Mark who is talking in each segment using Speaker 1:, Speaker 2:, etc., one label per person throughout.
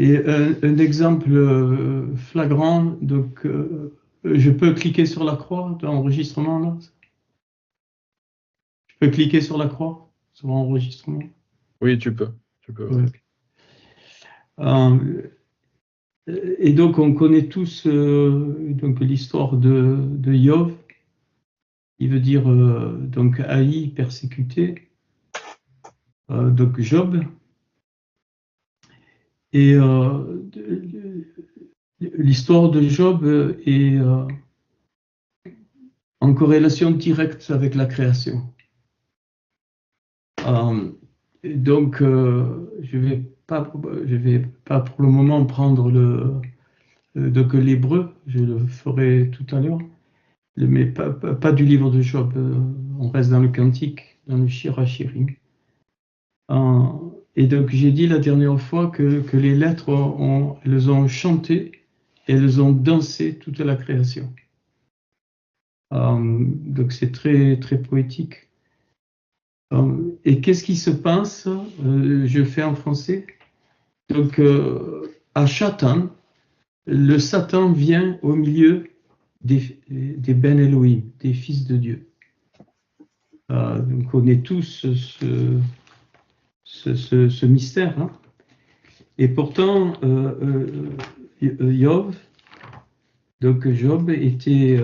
Speaker 1: Et un exemple flagrant, donc je peux cliquer sur la croix d'enregistrement là. Je peux cliquer sur la croix, sur enregistrement.
Speaker 2: Oui, tu peux.
Speaker 1: Ouais. Et donc on connaît tous donc l'histoire de Yov. Il veut dire donc haï, persécuté. Donc Job. Et l'histoire de Job est en corrélation directe avec la création. Donc, je vais pas pour le moment prendre donc l'hébreu, je le ferai tout à l'heure, mais pas du livre de Job. On reste dans le cantique, dans le Shirachirim. Et donc, j'ai dit la dernière fois que les lettres, elles ont chanté, elles ont dansé toute la création. Donc, c'est très, très poétique. Et qu'est-ce qui se passe? Je fais en français. Donc, à Shatan, le Satan vient au milieu des Ben Elohim, des fils de Dieu. Donc, on connaît tous ce mystère. Hein. Et pourtant, Job était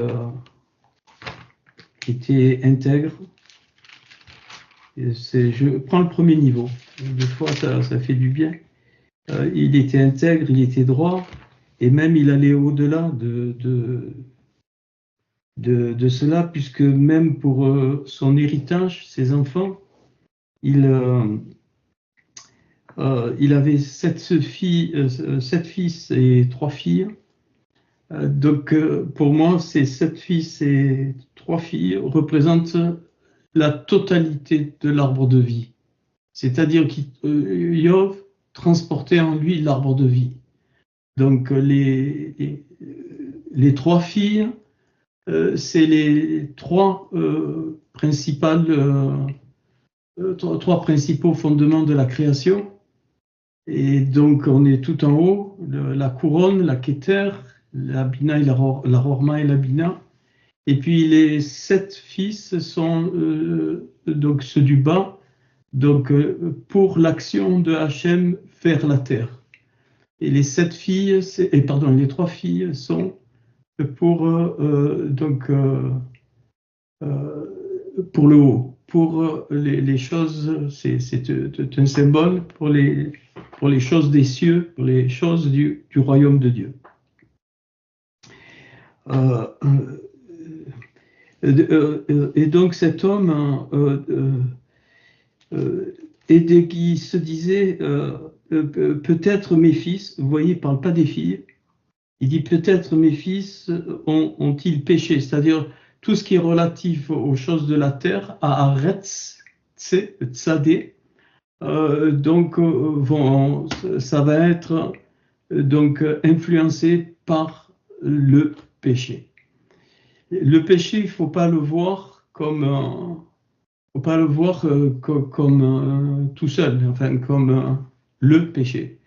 Speaker 1: intègre. Je prends le premier niveau. Des fois, ça fait du bien. Il était intègre, il était droit, et même il allait au-delà de cela, puisque même pour son héritage, ses enfants, il avait 7 fils et 3 filles. Donc, pour moi, ces 7 fils et 3 filles représentent la totalité de l'arbre de vie. C'est-à-dire qu'Iov transportait en lui l'arbre de vie. Donc, les 3 filles, c'est les 3 principaux fondements de la création. Et donc, on est tout en haut, la couronne, la Keter, la Bina, la Rorma et la Bina. Et puis, les 7 fils sont donc ceux du bas, donc pour l'action de Hachem vers la terre. Et les 3 filles sont pour pour le haut, pour les choses, c'est un symbole pour les choses des cieux, pour les choses du royaume de Dieu. Et donc cet homme qui se disait peut-être mes fils, vous voyez, il ne parle pas des filles, il dit peut-être mes fils ont-ils péché, c'est-à-dire tout ce qui est relatif aux choses de la terre, à Aretz, Tzadé, donc ça va être donc influencé par le péché. Le péché, il ne faut pas le voir comme tout seul, enfin comme le péché.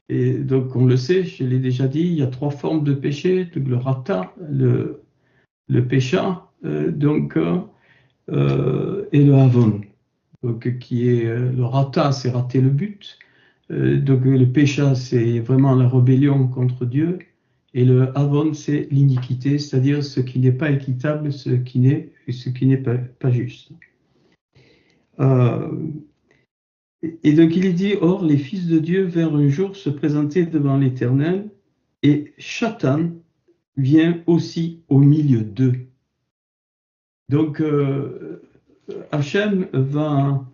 Speaker 1: Et donc on le sait, je l'ai déjà dit, il y a 3 formes de péché, le rata, le pécha, et le havon. Donc qui est le rata, c'est rater le but. Donc le pécha, c'est vraiment la rébellion contre Dieu. Et le havon, c'est l'iniquité, c'est-à-dire ce qui n'est pas équitable, ce qui n'est pas juste. Et donc il est dit, or les fils de Dieu vinrent un jour se présenter devant l'Éternel, et Satan vient aussi au milieu d'eux. Donc Hachem va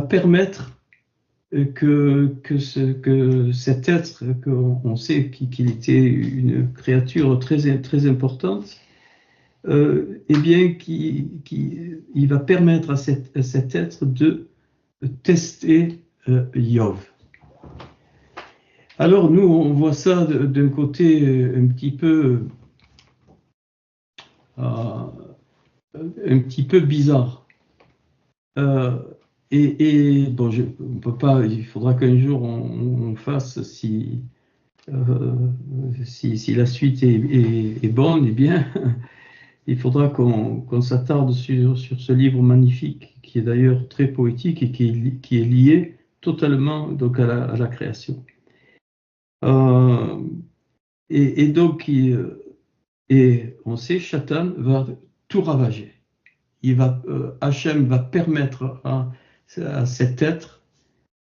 Speaker 1: permettre que cet être, qu'on sait qu'il était une créature très, très importante, eh bien, il va permettre à cet être de tester Yov. Alors nous, on voit ça d'un côté un petit peu bizarre. bon, on peut pas, il faudra qu'un jour on fasse si la suite est bonne et bien. Il faudra qu'on s'attarde sur ce livre magnifique, qui est d'ailleurs très poétique et qui est lié totalement donc, à la création. Et donc, on sait, Satan va tout ravager. Hachem va permettre à cet être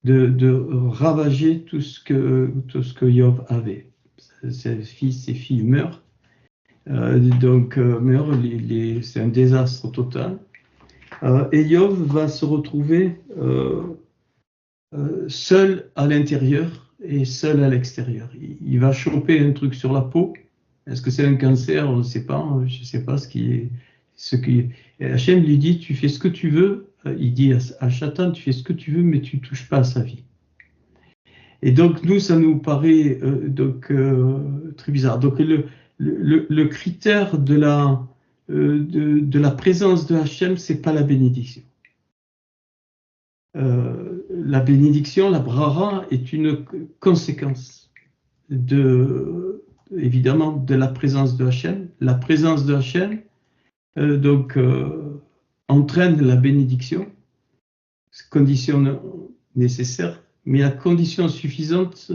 Speaker 1: de ravager tout ce que Job avait. Ses fils et filles meurent. Meurent, c'est un désastre total. Et Job va se retrouver seul à l'intérieur et seul à l'extérieur. Il va choper un truc sur la peau. Est-ce que c'est un cancer? On ne sait pas. Je ne sais pas ce qui est. Et Hachem lui dit, tu fais ce que tu veux. Il dit à Satan, tu fais ce que tu veux, mais tu ne touches pas à sa vie. Et donc, nous, ça nous paraît très bizarre. Donc, le critère de la présence de Hachem, c'est pas la bénédiction. La bénédiction, la brara, est une conséquence évidemment de la présence de Hachem. La présence de Hachem entraîne la bénédiction, condition nécessaire, mais la condition suffisante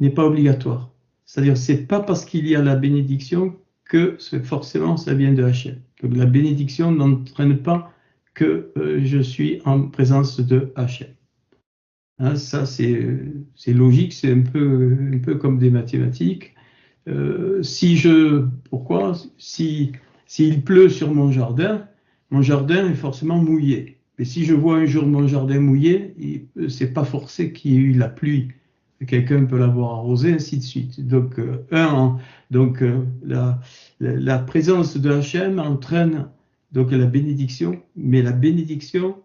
Speaker 1: n'est pas obligatoire. C'est-à-dire, c'est pas parce qu'il y a la bénédiction que forcément ça vient de Hachem. Donc la bénédiction n'entraîne pas que je suis en présence de Hachem. Hein, ça, c'est logique, c'est un peu comme des mathématiques. Pourquoi? S'il pleut sur mon jardin est forcément mouillé. Mais si je vois un jour mon jardin mouillé, c'est pas forcé qu'il y ait eu la pluie. Quelqu'un peut l'avoir arrosé, ainsi de suite. Donc, la présence de Hachem entraîne donc la bénédiction, mais la bénédiction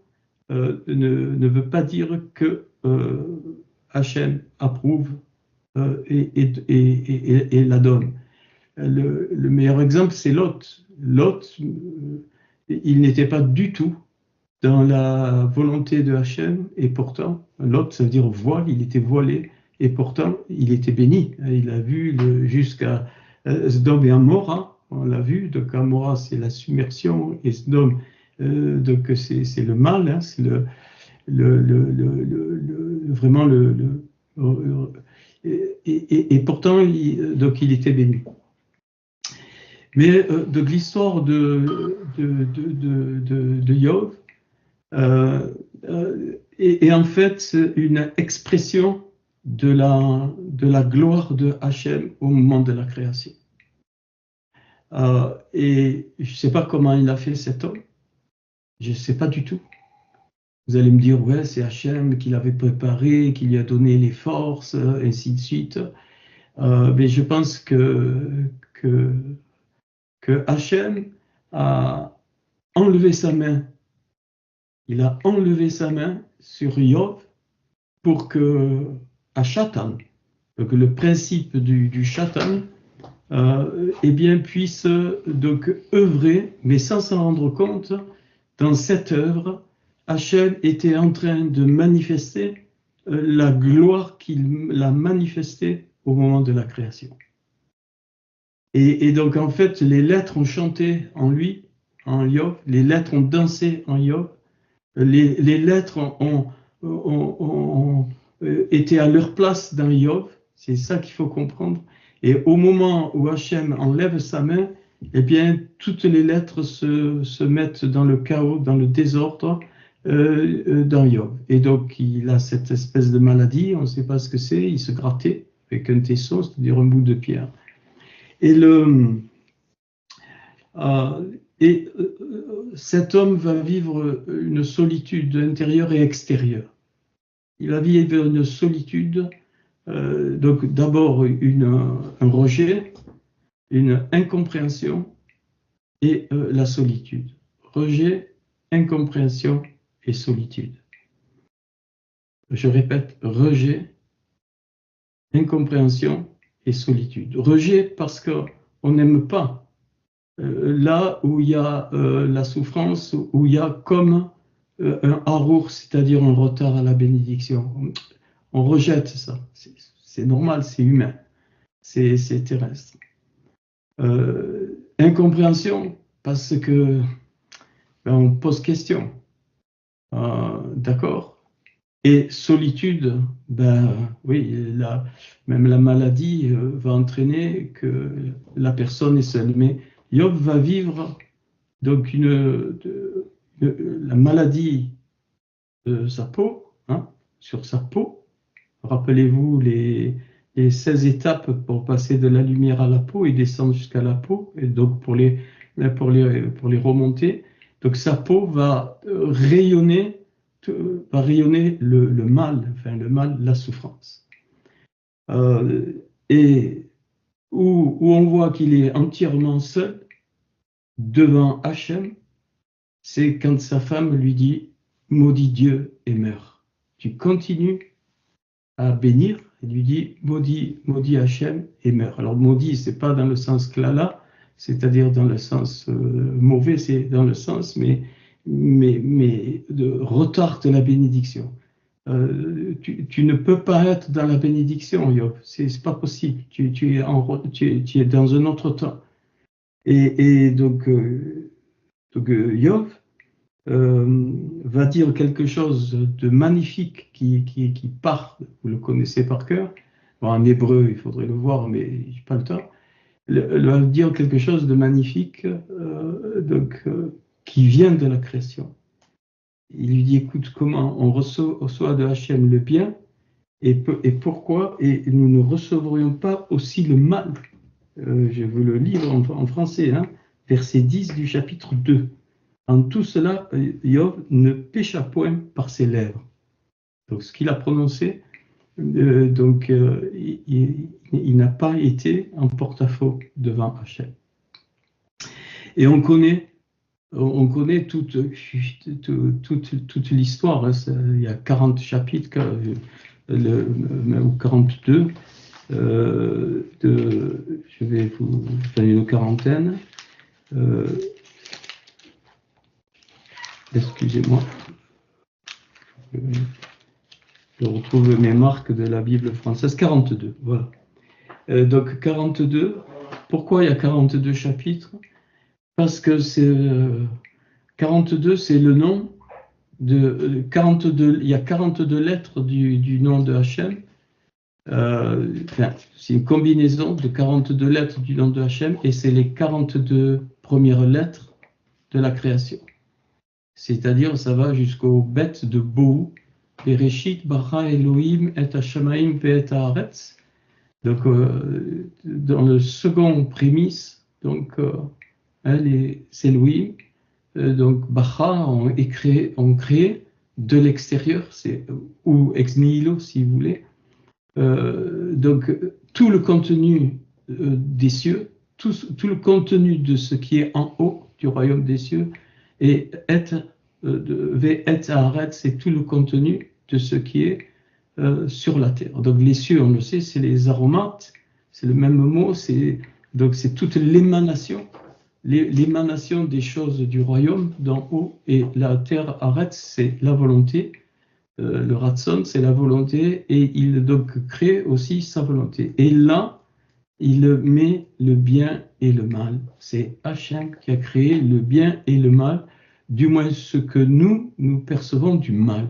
Speaker 1: ne veut pas dire que Hachem approuve et la donne. Le meilleur exemple, c'est Lot. Lot, il n'était pas du tout dans la volonté de Hachem, et pourtant, Lot, ça veut dire voile, il était voilé, et pourtant, il était béni. Il a vu jusqu'à Sodome et Amora, on l'a vu, donc Amora, c'est la submersion, et Sodome, donc c'est le mal, hein, c'est vraiment et pourtant, il était béni. Mais de l'histoire de Job est en fait une expression de la gloire de Hachem au moment de la création. Et je ne sais pas comment il a fait cet homme, je ne sais pas du tout. Vous allez me dire, ouais, c'est Hachem qui l'avait préparé, qui lui a donné les forces, ainsi de suite. Mais je pense que Hachem a enlevé sa main. Il a enlevé sa main sur Job pour que Satan, que le principe du Satan, puisse donc œuvrer, mais sans s'en rendre compte, dans cette œuvre, Hachem était en train de manifester la gloire qu'il a manifestée au moment de la création. Et donc, en fait, les lettres ont chanté en lui, en Job, les lettres ont dansé en Job, les lettres ont été à leur place dans Job, c'est ça qu'il faut comprendre. Et au moment où Hachem enlève sa main, eh bien, toutes les lettres se mettent dans le chaos, dans le désordre, dans Job. Et donc, il a cette espèce de maladie, on ne sait pas ce que c'est, il se grattait avec un tesson, c'est-à-dire un bout de pierre. Et cet homme va vivre une solitude intérieure et extérieure. Il va vivre une solitude, donc d'abord un rejet, une incompréhension et la solitude. Rejet, incompréhension et solitude. Je répète, rejet, incompréhension et solitude. Rejet parce qu'on n'aime pas là où il y a la souffrance, où il y a comme un harour, c'est-à-dire un retard à la bénédiction. On rejette ça. C'est normal, c'est humain, c'est terrestre. Incompréhension, parce que on pose question. D'accord? Et solitude, oui, même la maladie va entraîner que la personne est seule. Mais Job va vivre donc la maladie de sa peau, hein, sur sa peau. Rappelez-vous les 16 étapes pour passer de la lumière à la peau et descendre jusqu'à la peau, et donc pour les remonter. Donc sa peau va rayonner le mal, enfin le mal, la souffrance. Et où on voit qu'il est entièrement seul devant Hachem, c'est quand sa femme lui dit « Maudit Dieu et meurs ». Tu continues à bénir, il lui dit « Maudit Hachem et meurs ». Alors maudit, c'est pas dans le sens klala, c'est-à-dire dans le sens mauvais, c'est dans le sens, mais de retard de la bénédiction. Tu ne peux pas être dans la bénédiction, Job. C'est pas possible. Tu es dans un autre temps. Et donc Job va dire quelque chose de magnifique qui part. Vous le connaissez par cœur. Bon, en hébreu, il faudrait le voir, mais j'ai pas le temps. Il va dire quelque chose de magnifique, qui vient de la création. Il lui dit, écoute, comment on reçoit de Hachem le bien et pourquoi, et nous ne recevrions pas aussi le mal. Je veux le lire en français, hein, verset 10 du chapitre 2. En tout cela, Job ne pécha point par ses lèvres. Donc ce qu'il a prononcé, il n'a pas été en porte-à-faux devant Hachem. Et on connaît toute l'histoire, hein. Il y a 40 chapitres, ou 42, je vais vous faire une quarantaine. Excusez-moi. Je retrouve mes marques de la Bible française. 42, voilà. Donc 42, pourquoi il y a 42 chapitres? Parce que 42, c'est le nom de 42. Il y a 42 lettres du nom de Hachem. C'est une combinaison de 42 lettres du nom de Hachem et c'est les 42 premières lettres de la création. C'est-à-dire, ça va jusqu'au bet de Bou, Bereshit bara Elohim et Hashamaim ve'et haaretz. Donc, dans le second prémisse, donc, c'est Elohim. Donc, bara, on crée de l'extérieur, ou ex nihilo, si vous voulez. Donc, tout le contenu des cieux, tout le contenu de ce qui est en haut du royaume des cieux, et ve'et haaretz, c'est tout le contenu de ce qui est sur la terre. Donc les cieux, on le sait, c'est les aromates, c'est le même mot, donc c'est toute l'émanation des choses du royaume d'en haut, et la terre haaretz, c'est la volonté, le ratson, c'est la volonté, et il donc crée aussi sa volonté. Et là, il met le bien et le mal. C'est Hachem qui a créé le bien et le mal, du moins ce que nous percevons du mal.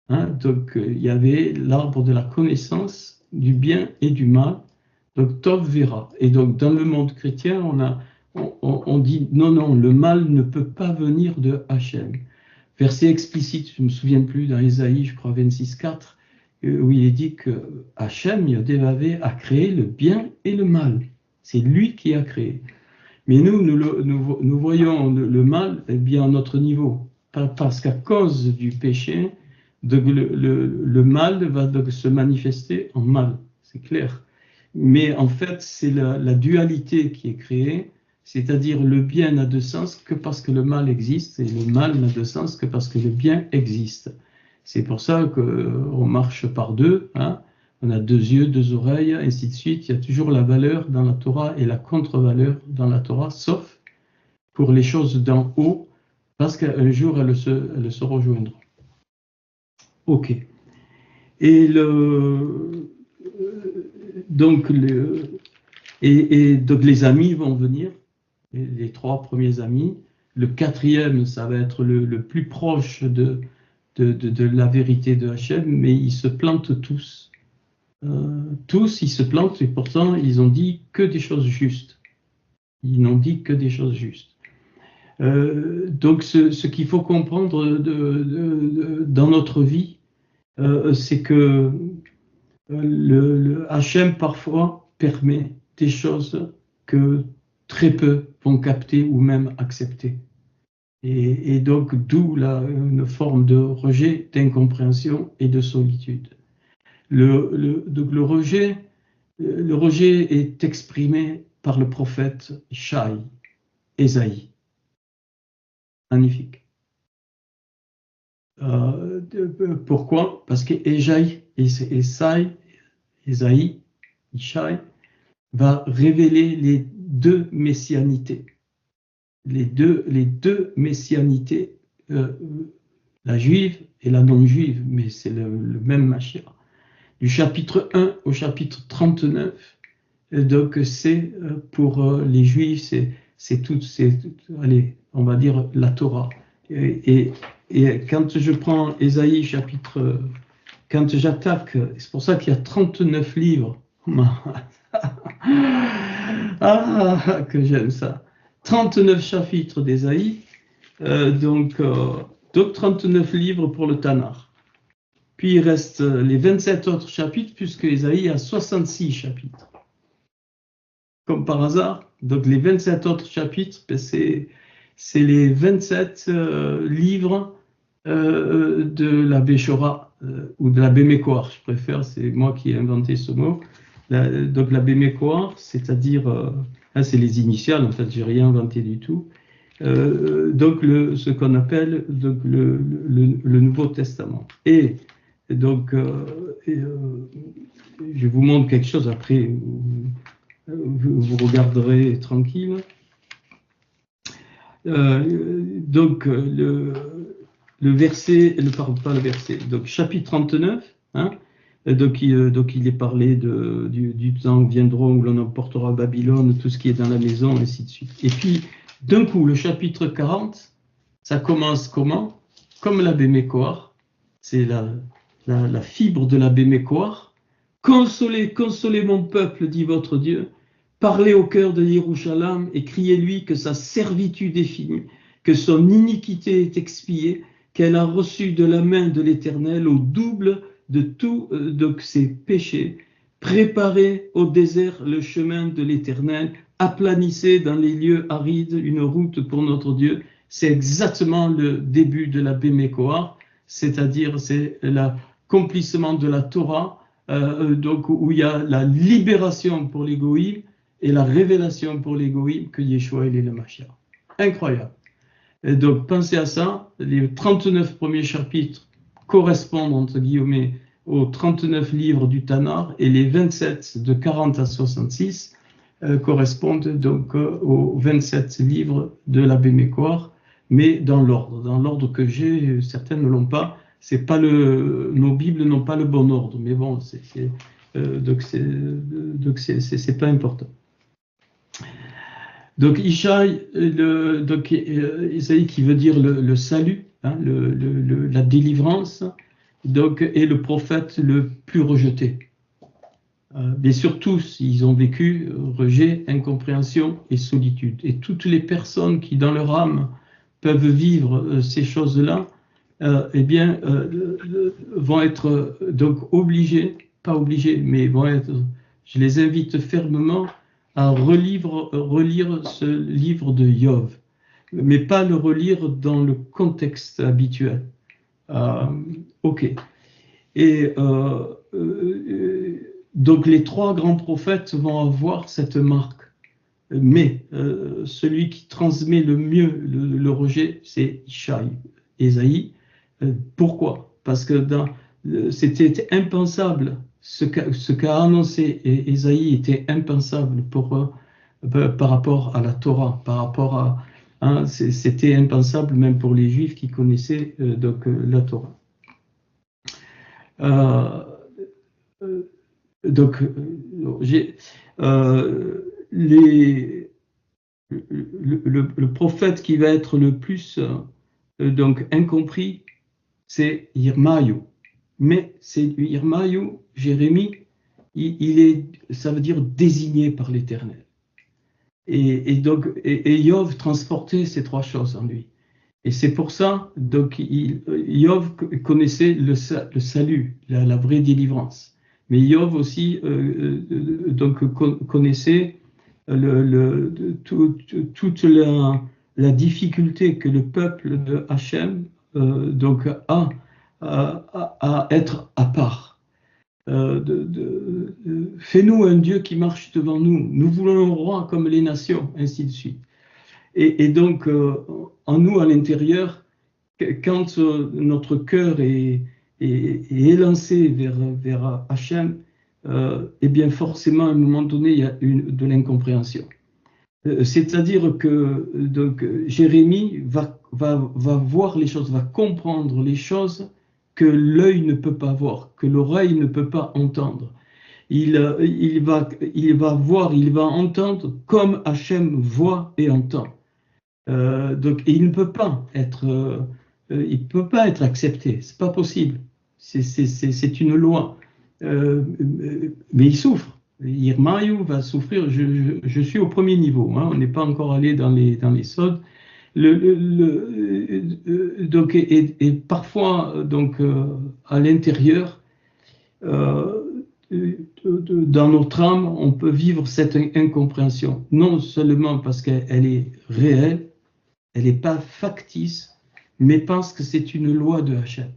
Speaker 1: Hein, donc il y avait l'arbre de la connaissance du bien et du mal, donc Tov Vera. Et donc dans le monde chrétien, on dit non, le mal ne peut pas venir de Hachem. Verset explicite, je ne me souviens plus, dans Ésaïe, je crois 26,4, où il est dit que Hachem, Yodévavé, a créé le bien et le mal. C'est lui qui a créé. Mais nous voyons le mal bien à notre niveau, parce qu'à cause du péché, le mal va donc se manifester en mal, c'est clair. Mais en fait, c'est la dualité qui est créée, c'est-à-dire le bien n'a de sens que parce que le mal existe, et le mal n'a de sens que parce que le bien existe. C'est pour ça qu'on marche par deux, hein. On a 2 yeux, 2 oreilles, ainsi de suite. Il y a toujours la valeur dans la Torah et la contre-valeur dans la Torah, sauf pour les choses d'en haut, parce qu'un jour, elles se rejoindront. OK. Et donc, donc les amis vont venir, les 3 premiers amis. Le 4e, ça va être le plus proche de la vérité de Hachem, mais ils se plantent tous. Tous, ils se plantent, et pourtant, ils ont dit que des choses justes. Ils n'ont dit que des choses justes. Donc, ce qu'il faut comprendre dans notre vie, c'est que le Hachem parfois permet des choses que très peu vont capter ou même accepter. Et donc, d'où une forme de rejet, d'incompréhension et de solitude. Donc le rejet est exprimé par le prophète Ishaï, Ésaïe. Magnifique. Pourquoi? Parce que Ésaïe, Ishaï, va révéler les 2 messianités. Les deux messianités, la juive et la non-juive, mais c'est le même Mashiach. Du chapitre 1 au chapitre 39, donc c'est pour les juifs, c'est tout, allez, on va dire la Torah. Et quand je prends Ésaïe chapitre, quand j'attaque, c'est pour ça qu'il y a 39 livres. Ah, que j'aime ça. 39 chapitres d'Ésaïe, donc 39 livres pour le Tanakh. Puis il reste les 27 autres chapitres, puisque Ésaïe a 66 chapitres. Comme par hasard, donc les 27 autres chapitres, c'est les 27 livres de la Béchora, ou de la Bémécoire, je préfère, c'est moi qui ai inventé ce mot. Donc la Bémécoire, c'est-à-dire, c'est les initiales, en fait, j'ai rien inventé du tout. Donc ce qu'on appelle donc, le Nouveau Testament. Et donc, je vous montre quelque chose, après vous regarderez tranquille. Donc, le verset, pas le verset, donc chapitre 39, hein, donc il est parlé du temps viendra où l'on emportera Babylone, tout ce qui est dans la maison, ainsi de suite. Et puis, d'un coup, le chapitre 40, ça commence comment? Comme la Bémécoire, c'est la fibre de la Bémécoire. Consolez, consolez mon peuple, dit votre Dieu. Parlez au cœur de Yerushalayim et criez-lui que sa servitude est finie, que son iniquité est expiée, qu'elle a reçu de la main de l'Éternel au double de tous ses péchés. Préparez au désert le chemin de l'Éternel, aplanissez dans les lieux arides une route pour notre Dieu. C'est exactement le début de la Bémécoire, c'est-à-dire c'est l'accomplissement de la Torah, donc où il y a la libération pour les goïms et la révélation pour les goïms que Yeshua est le Mashiach. Incroyable. Et donc pensez à ça, les 39 premiers chapitres correspondent entre guillemets aux 39 livres du Tanakh et les 27 de 40 à 66 correspondent donc aux 27 livres de la Bémécoire, mais dans l'ordre que j'ai, certaines ne l'ont pas. C'est pas nos Bibles n'ont pas le bon ordre, mais bon, donc c'est pas important. Donc Ishaï, Isaïe qui veut dire le salut, hein, la délivrance, donc est le prophète le plus rejeté. Mais surtout, ils ont vécu rejet, incompréhension et solitude. Et toutes les personnes qui, dans leur âme, peuvent vivre ces choses-là, eh bien, vont être donc obligés, pas obligés, mais vont être, je les invite fermement à relire ce livre de Yov, mais pas le relire dans le contexte habituel. Ok. Et donc les 3 grands prophètes vont avoir cette marque, mais celui qui transmet le mieux le rejet, c'est Ishaï, Ésaïe. Pourquoi? Parce que c'était impensable, ce qu'a annoncé Ésaïe était impensable par rapport à la Torah, par rapport Hein, c'était impensable même pour les Juifs qui connaissaient la Torah. Donc, le prophète qui va être le plus donc incompris, c'est Yirmaïou. Mais c'est Yirmaïou, Jérémie, ça veut dire désigné par l'Éternel. Et Yov transportait ces trois choses en lui. Et c'est pour ça, donc, Yov connaissait le salut, la vraie délivrance. Mais Yov aussi donc, connaissait toute la difficulté que le peuple de Hachem donc, a à être à part. Fais-nous un Dieu qui marche devant nous. Nous voulons un roi comme les nations, ainsi de suite. Et donc, en nous, à l'intérieur, quand notre cœur est élancé vers Hachem, eh bien forcément, à un moment donné, il y a de l'incompréhension. C'est-à-dire que donc, Jérémie va voir les choses, va comprendre les choses que l'œil ne peut pas voir, que l'oreille ne peut pas entendre. Il va voir, il va entendre comme Hachem voit et entend. Donc, il ne peut pas être, accepté. C'est pas possible. C'est une loi. Mais il souffre. Yirmaïou va souffrir. Je suis au premier niveau. Hein, on n'est pas encore allé dans les sods. Donc, et parfois, donc, à l'intérieur, dans notre âme, on peut vivre cette incompréhension. Non seulement parce qu'elle est réelle, elle n'est pas factice, mais parce que c'est une loi de Hachem.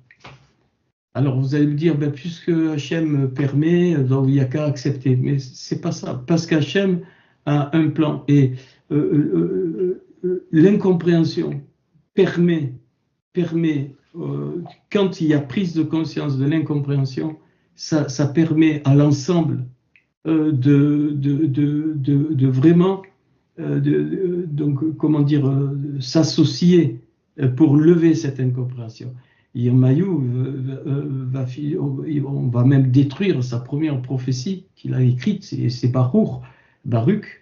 Speaker 1: Alors vous allez me dire, ben, puisque Hachem permet, donc il n'y a qu'à accepter. Mais c'est pas ça, parce qu'Hachem a un plan. Et l'incompréhension permet quand il y a prise de conscience de l'incompréhension, ça permet à l'ensemble de vraiment donc, comment dire, s'associer pour lever cette incompréhension. Yirmaïou on va même détruire sa première prophétie qu'il a écrite, c'est Baruch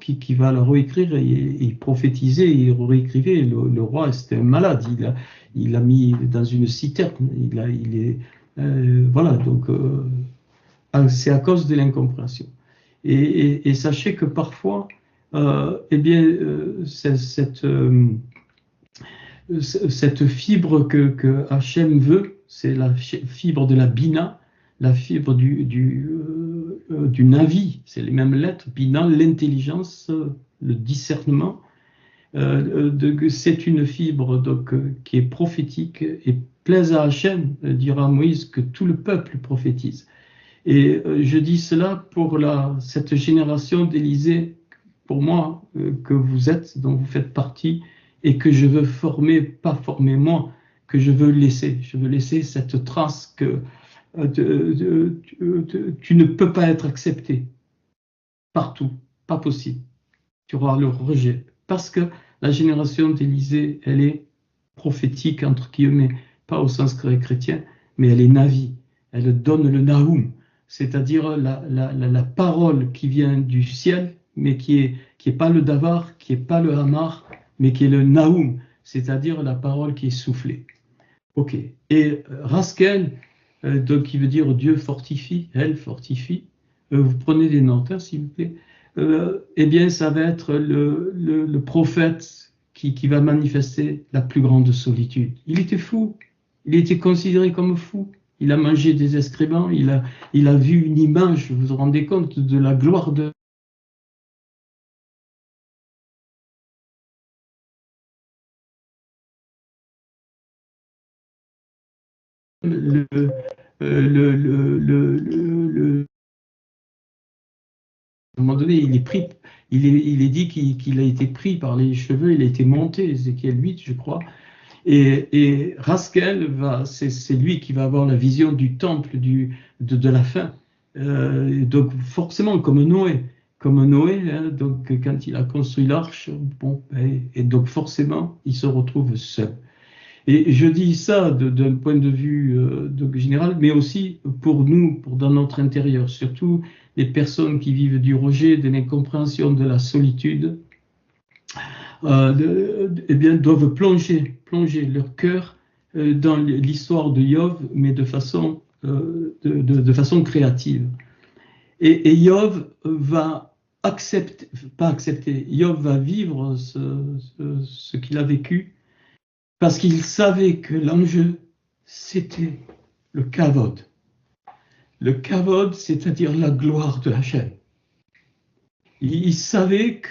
Speaker 1: qui va le réécrire et il prophétisait, il réécrivait. Le roi, c'était un malade, il l'a mis dans une citerne, voilà, donc c'est à cause de l'incompréhension. Et sachez que parfois, eh bien, cette fibre que Hachem veut, c'est la fibre de la Bina, la fibre du Navi, c'est les mêmes lettres, Bina, l'intelligence, le discernement. C'est une fibre donc, qui est prophétique et plaise à Hachem, dira Moïse, que tout le peuple prophétise. Et je dis cela pour cette génération d'Élysée, pour moi, que vous êtes, dont vous faites partie, et que je veux former, pas former moi, que je veux laisser. Je veux laisser cette trace que tu ne peux pas être accepté partout, pas possible. Tu auras le rejet. Parce que la génération d'Élysée, elle est prophétique, entre guillemets, pas au sens chrétien, mais elle est navi. Elle donne le Naoum, c'est-à-dire la parole qui vient du ciel, mais qui est pas le Davar, qui est pas le Hamar, mais qui est le Naoum, c'est-à-dire la parole qui est soufflée. Ok. Et Raskel, donc qui veut dire Dieu fortifie, elle fortifie. Vous prenez des notes, hein, s'il vous plaît. Eh bien, ça va être le prophète qui va manifester la plus grande solitude. Il était fou. Il était considéré comme fou. Il a mangé des excréments. Il a vu une image. Vous vous rendez compte de la gloire de à un moment donné, il est dit qu'il a été pris par les cheveux, il a été monté, Ézéchiel 8, je crois. Et Raskel, c'est lui qui va avoir la vision du temple de la fin. Donc forcément, comme Noé, comme Noé, hein, donc quand il a construit l'arche, bon, et donc forcément, il se retrouve seul. Et je dis ça d'un point de vue donc général, mais aussi pour nous, pour dans notre intérieur, surtout les personnes qui vivent du rejet, de l'incompréhension, de la solitude, eh bien, doivent plonger leur cœur dans l'histoire de Yov, mais de façon créative. Et Yov va Yov va vivre ce qu'il a vécu, parce qu'il savait que l'enjeu, c'était le kavod. Le kavod, c'est-à-dire la gloire de Hachem. Il savait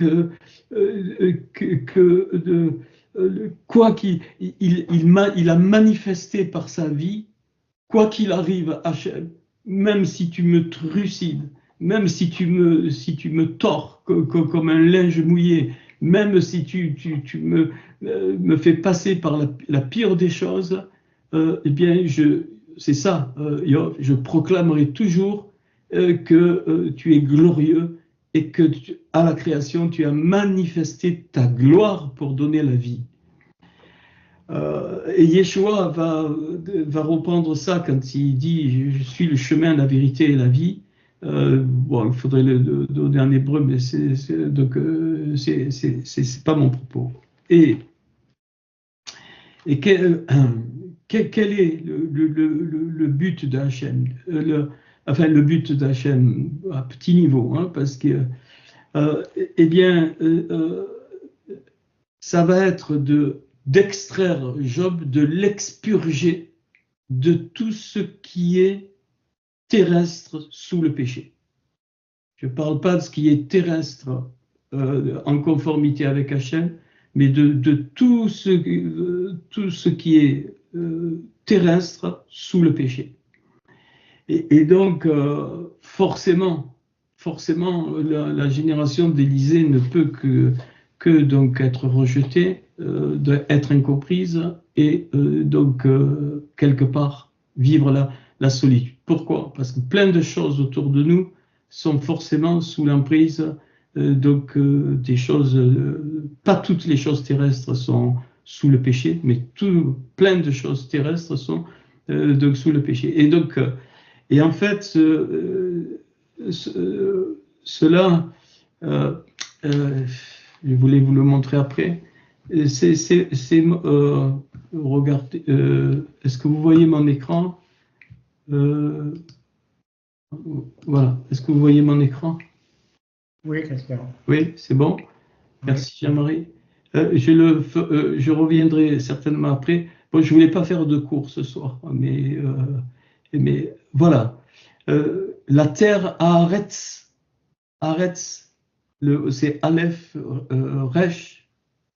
Speaker 1: quoi il a manifesté par sa vie, quoi qu'il arrive, Hachem, même si tu me trucides, même si tu me tords comme un linge mouillé, même si tu me fais passer par la pire des choses, eh bien, c'est ça, Yov, je proclamerai toujours que tu es glorieux et que à la création, tu as manifesté ta gloire pour donner la vie. Et Yeshua va reprendre ça quand il dit « Je suis le chemin, la vérité et la vie ». Bon, il faudrait le donner en hébreu, mais donc c'est pas mon propos. Et quel est le but d'Hachem, enfin le but d'Hachem à petit niveau, hein, parce que eh bien ça va être d'extraire Job, de l'expurger de tout ce qui est terrestre sous le péché. Je ne parle pas de ce qui est terrestre en conformité avec Hachem, mais de tout ce qui est terrestre sous le péché. Et donc, forcément, la génération d'Élisée ne peut que donc être rejetée, être incomprise et donc quelque part vivre la solitude. Pourquoi? Parce que plein de choses autour de nous sont forcément sous l'emprise des choses, pas toutes les choses terrestres sont sous le péché, mais plein de choses terrestres sont donc sous le péché. Et donc, et en fait, cela, je voulais vous le montrer après. Regardez, est-ce que vous voyez mon écran? Voilà, est-ce que vous voyez mon écran?
Speaker 2: Oui, Christian.
Speaker 1: Oui, c'est bon. Merci Jean-Marie. Je reviendrai certainement après. Bon, je voulais pas faire de cours ce soir, mais voilà. La terre Haaretz, c'est Aleph, Resh,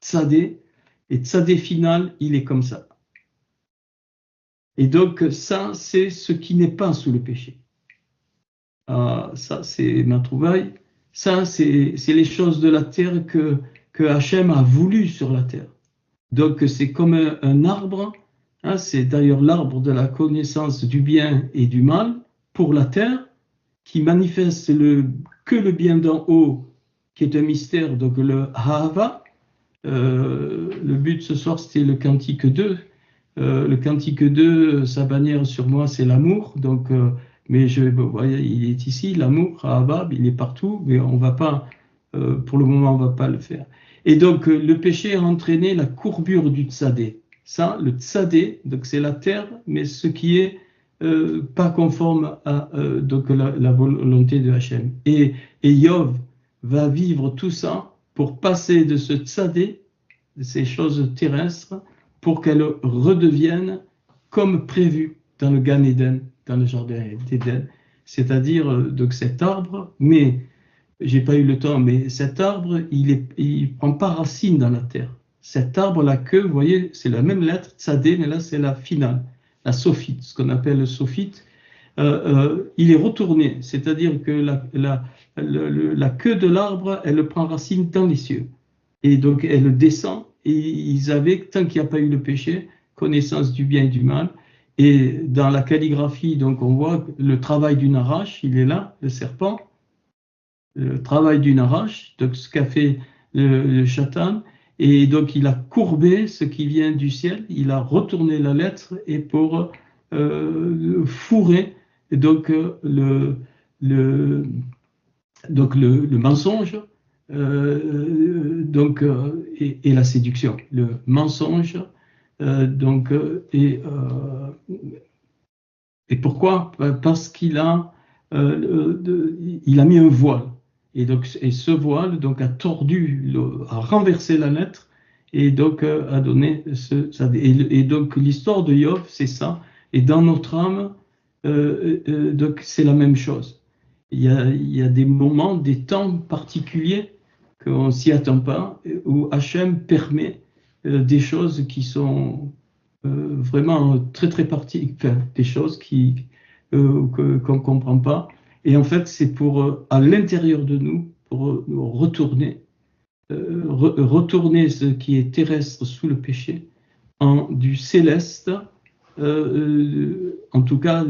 Speaker 1: Tzadé, et Tzadé final, il est comme ça. Et donc ça, c'est ce qui n'est pas sous le péché. Ça, c'est ma trouvaille. Ça, c'est les choses de la terre que Hachem a voulu sur la terre. Donc, c'est comme un arbre. Hein, c'est d'ailleurs l'arbre de la connaissance du bien et du mal pour la terre, qui manifeste que le bien d'en haut, qui est un mystère, donc le Hava. Le but ce soir, c'était le cantique 2. Le cantique 2, sa bannière sur moi, c'est l'amour. Donc, mais vous voyez, il est ici, l'amour, Ahava, il est partout, mais on va pas, pour le moment, on va pas le faire. Et donc, le péché a entraîné la courbure du tzadé. Ça, le tzadé, donc c'est la terre, mais ce qui est pas conforme à donc la volonté de Hachem. Et Yov va vivre tout ça pour passer de ce tzadé, de ces choses terrestres, pour qu'elles redeviennent comme prévu dans le Gan Eden, dans le jardin d'Éden, c'est-à-dire donc cet arbre, mais j'ai pas eu le temps, mais cet arbre, il prend pas racine dans la terre. Cet arbre, la queue, vous voyez, c'est la même lettre, tzadé, mais là c'est la finale, la sophite, ce qu'on appelle le sophite. Il est retourné, c'est-à-dire que la queue de l'arbre, elle prend racine dans les cieux. Et donc elle descend, et ils avaient, tant qu'il n'y a pas eu le péché, connaissance du bien et du mal. Et dans la calligraphie, donc on voit le travail d'une arrache, il est là, le serpent. le travail du Narash, donc ce qu'a fait le Shatan, et donc il a courbé ce qui vient du ciel, il a retourné la lettre et pour fourrer donc le, le mensonge et la séduction. Le mensonge et pourquoi? Parce qu'il a il a mis un voile. Et donc, et ce voile donc a tordu, a renversé la lettre et donc a donné ça. Et donc l'histoire de Job, c'est ça. Et dans notre âme, donc c'est la même chose. Il y a des moments, des temps particuliers qu'on s'y attend pas, où Hachem permet des choses qui sont vraiment très très particulières, enfin, des choses qu'on ne comprend pas. Et en fait, c'est pour, à l'intérieur de nous, pour retourner ce qui est terrestre sous le péché en du céleste, en tout cas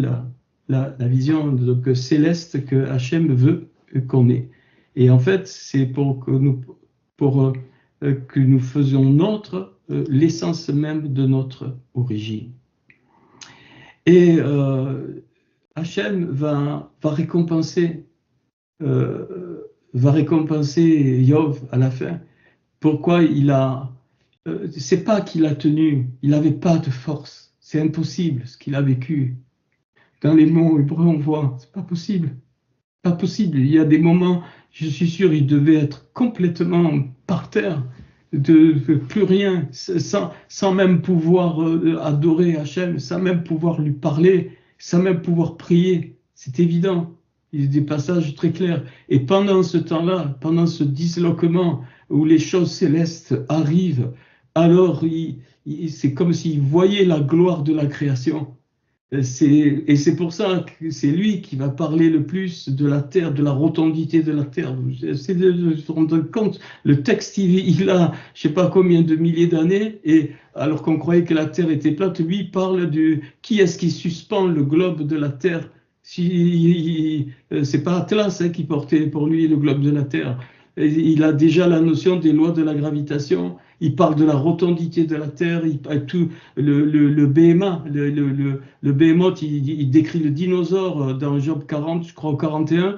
Speaker 1: la vision donc, céleste que Hachem veut qu'on ait. Et en fait, c'est pour que nous faisions nôtre l'essence même de notre origine. Et Hachem va récompenser Job à la fin. Pourquoi il a... c'est pas qu'il a tenu, il n'avait pas de force. C'est impossible ce qu'il a vécu. Dans les mots hébreux, on voit, c'est pas possible. Pas possible. Il y a des moments, je suis sûr, il devait être complètement par terre, de plus rien, sans même pouvoir adorer Hachem, sans même pouvoir lui parler, sans même pouvoir prier. C'est évident. Il y a des passages très clairs. Et pendant ce temps-là, pendant ce disloquement où les choses célestes arrivent, alors c'est comme s'il voyait la gloire de la création. Et c'est pour ça que c'est lui qui va parler le plus de la terre, de la rotondité de la terre. C'est de se rendre compte, le texte, il a je ne sais pas combien de milliers d'années, et alors qu'on croyait que la terre était plate, lui il parle de qui est-ce qui suspend le globe de la terre. C'est pas Atlas qui portait pour lui le globe de la terre. Il a déjà la notion des lois de la gravitation. Il parle de la rotondité de la Terre, tout le BMA, le Behemoth, il décrit le dinosaure dans Job 40, je crois au 41,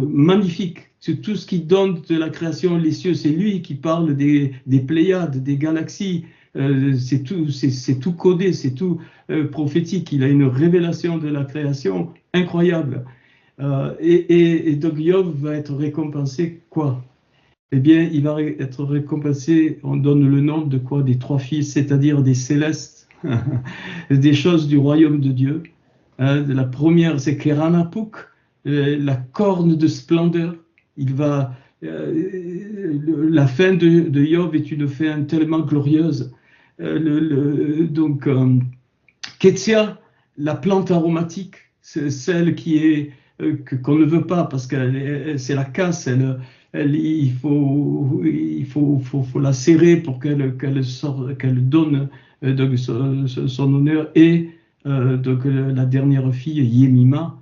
Speaker 1: magnifique. C'est tout ce qui donne de la création, les cieux, c'est lui qui parle des Pléiades, des galaxies, c'est tout codé, c'est tout prophétique. Il a une révélation de la création incroyable. Et donc Job va être récompensé quoi? Eh bien, il va être récompensé, on donne le nom de quoi? Des trois fils, c'est-à-dire des célestes, des choses du royaume de Dieu. La première, c'est Keranapuk, la corne de splendeur. La fin de Job est une fin tellement glorieuse. Ketsia, la plante aromatique, c'est celle qui est qu'on ne veut pas parce que c'est la casse, il faut la serrer pour qu'elle donne donc, son honneur. Et donc la dernière fille, Yemima,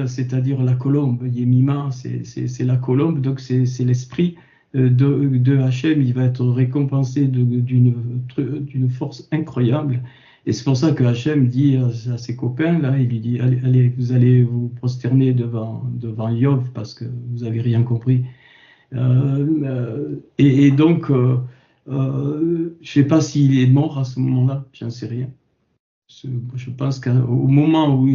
Speaker 1: c'est-à-dire la colombe. Yemima, c'est la colombe, donc c'est l'esprit de Hachem. Il va être récompensé d'une force incroyable. Et c'est pour ça que Hachem dit à ses copains, là, il lui dit, allez, vous allez vous prosterner devant Job parce que vous n'avez rien compris. Et donc, je ne sais pas s'il est mort à ce moment-là, j'en sais rien. Je pense qu'au moment où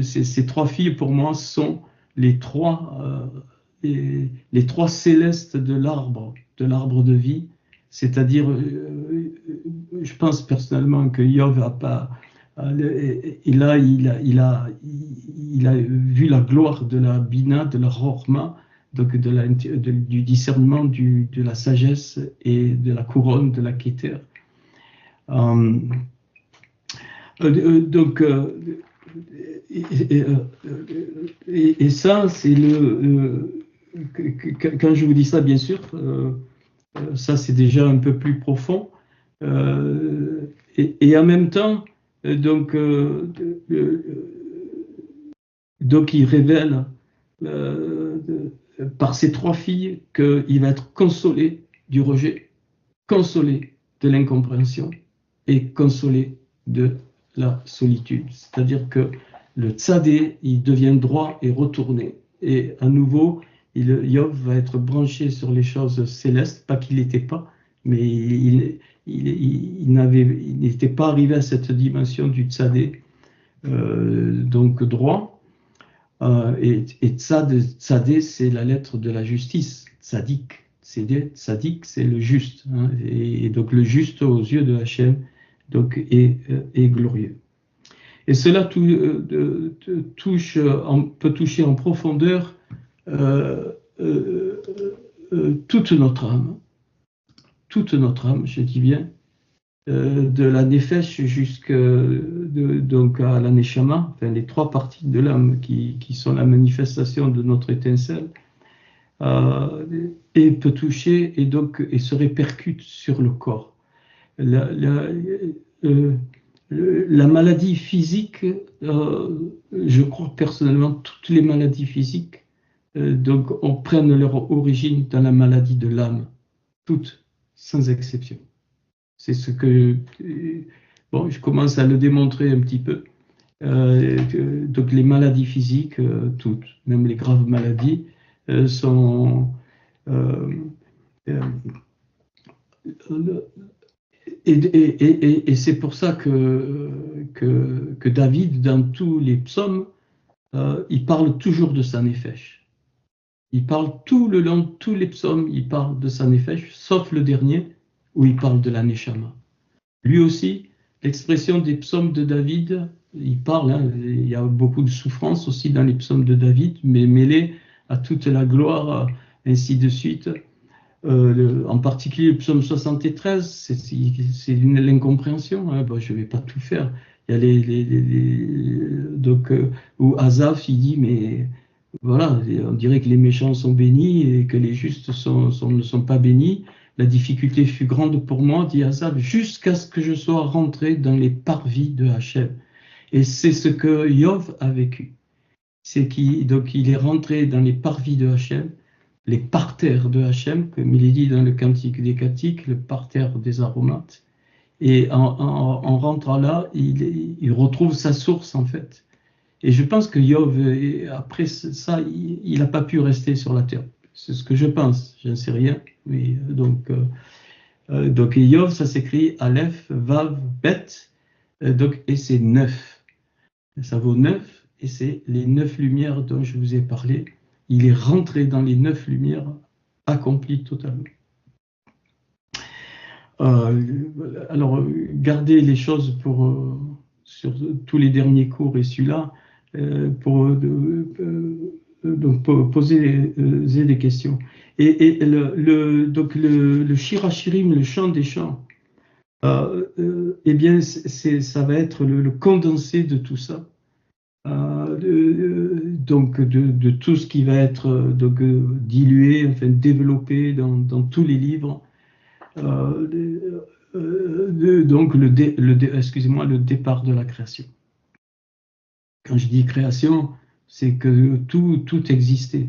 Speaker 1: ces trois filles, pour moi, sont les trois célestes de l'arbre de vie. C'est-à-dire, je pense personnellement que Job n'a pas. Il a vu la gloire de la Bina, de la Rorma, donc du discernement, de la sagesse et de la couronne de la Kéter. Et ça, c'est quand je vous dis ça, bien sûr, ça c'est déjà un peu plus profond. Et en même temps, donc il révèle par ses 3 filles qu'il va être consolé du rejet, consolé de l'incompréhension et consolé de la solitude. C'est-à-dire que le tzadé, il devient droit et retourné. Et à nouveau, Yov va être branché sur les choses célestes, pas qu'il n'était pas, mais il n'était pas arrivé à cette dimension du tzadé, donc droit. Et tzadé, c'est la lettre de la justice, tzadik. Tzadik, c'est le juste. Hein, et donc le juste aux yeux de Hachem donc, est glorieux. Et cela peut toucher en profondeur toute notre âme. Toute notre âme, je dis bien, de la nefesh jusqu'à la neshama, enfin les 3 parties de l'âme qui sont la manifestation de notre étincelle, et peut toucher et se répercute sur le corps. La maladie physique, je crois personnellement, toutes les maladies physiques, on prenne leur origine dans la maladie de l'âme, toutes, sans exception. C'est ce que, je commence à le démontrer un petit peu. Donc les maladies physiques, toutes, même les graves maladies, sont et c'est pour ça que David, dans tous les psaumes, il parle toujours de sa nefesh. Il parle tout le long de tous les psaumes, il parle de sa nefesh, sauf le dernier, où il parle de la neshama. Lui aussi, l'expression des psaumes de David, il parle, hein, il y a beaucoup de souffrance aussi dans les psaumes de David, mais mêlé à toute la gloire, ainsi de suite. En particulier le psaume 73, c'est l'incompréhension. Hein. Je ne vais pas tout faire. Il y a où Asaph, il dit, mais voilà, on dirait que les méchants sont bénis et que les justes ne sont pas bénis. La difficulté fut grande pour moi, dit Asaph, jusqu'à ce que je sois rentré dans les parvis de Hachem. Et c'est ce que Yov a vécu. Donc il est rentré dans les parvis de Hachem, les parterres de Hachem, comme il est dit dans le Cantique des Cantiques, le parterre des aromates. Et en rentrant là, il retrouve sa source, en fait. Et je pense que Yov, après ça, il n'a pas pu rester sur la terre. C'est ce que je pense, je ne sais rien. Mais, donc Yov, ça s'écrit Aleph, Vav, Bet, et c'est 9. Ça vaut 9, et c'est les 9 lumières dont je vous ai parlé. Il est rentré dans les 9 lumières, accompli totalement. Alors, gardez les choses sur tous les derniers cours et celui-là, pour poser des questions. Et le Shir HaShirim, le chant des chants, eh bien, ça va être le condensé de tout ça. Donc de tout ce qui va être dilué, enfin développé dans tous les livres. Donc excusez-moi, le départ de la création. Quand je dis création, c'est que tout existait.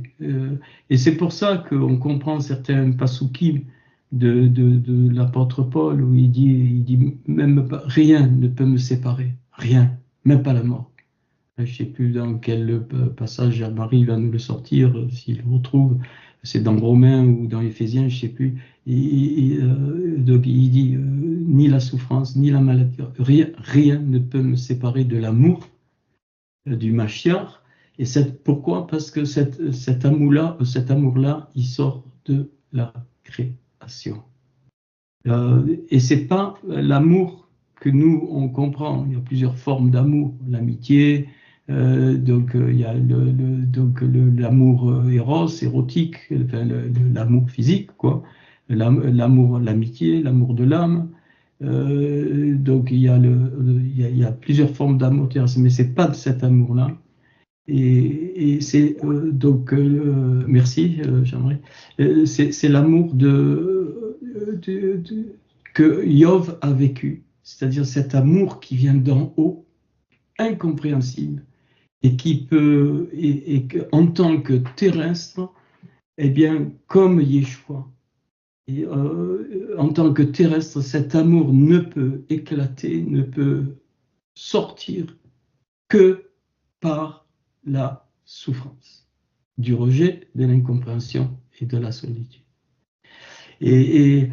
Speaker 1: Et c'est pour ça qu'on comprend certains pasukim de l'apôtre Paul où il dit même pas, rien ne peut me séparer, rien, même pas la mort. Je ne sais plus dans quel passage Jean-Marie va nous le sortir, s'il le retrouve, c'est dans Romains ou dans Éphésiens, je ne sais plus. Donc il dit ni la souffrance, ni la maladie, rien ne peut me séparer de l'amour du Mashiach. Et pourquoi? Parce que cet amour-là, il sort de la création. Et ce n'est pas l'amour que nous, on comprend. Il y a plusieurs formes d'amour, l'amitié, il y a l'amour érotique, enfin, l'amour physique, quoi. L'amour, l'amitié, l'amour de l'âme. Donc il y a plusieurs formes d'amour, mais c'est pas de cet amour-là. Et c'est merci Jean-Marie. C'est l'amour que Yov a vécu, c'est-à-dire cet amour qui vient d'en haut, incompréhensible, et qui peut, et en tant que terrestre, eh bien, comme Yeshua, et, en tant que terrestre, cet amour ne peut éclater, ne peut sortir que par la souffrance, du rejet, de l'incompréhension et de la solitude. Et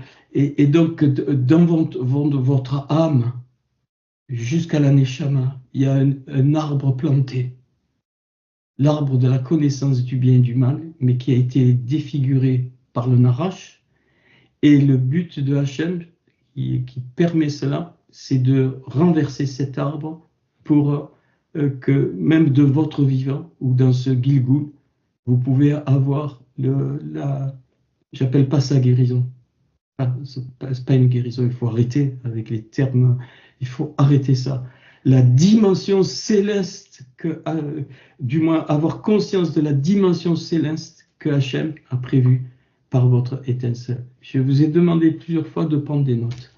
Speaker 1: donc, dans votre âme, jusqu'à la Neshama, il y a un arbre planté, l'arbre de la connaissance du bien et du mal, mais qui a été défiguré par le Narash. Et le but de Hachem, qui permet cela, c'est de renverser cet arbre pour que même de votre vivant, ou dans ce Gilgul, vous pouvez avoir j'appelle pas ça guérison. C'est pas une guérison, il faut arrêter avec les termes, il faut arrêter ça. La dimension céleste, du moins avoir conscience de la dimension céleste que Hachem a prévue par votre étincelle. Je vous ai demandé plusieurs fois de prendre des notes.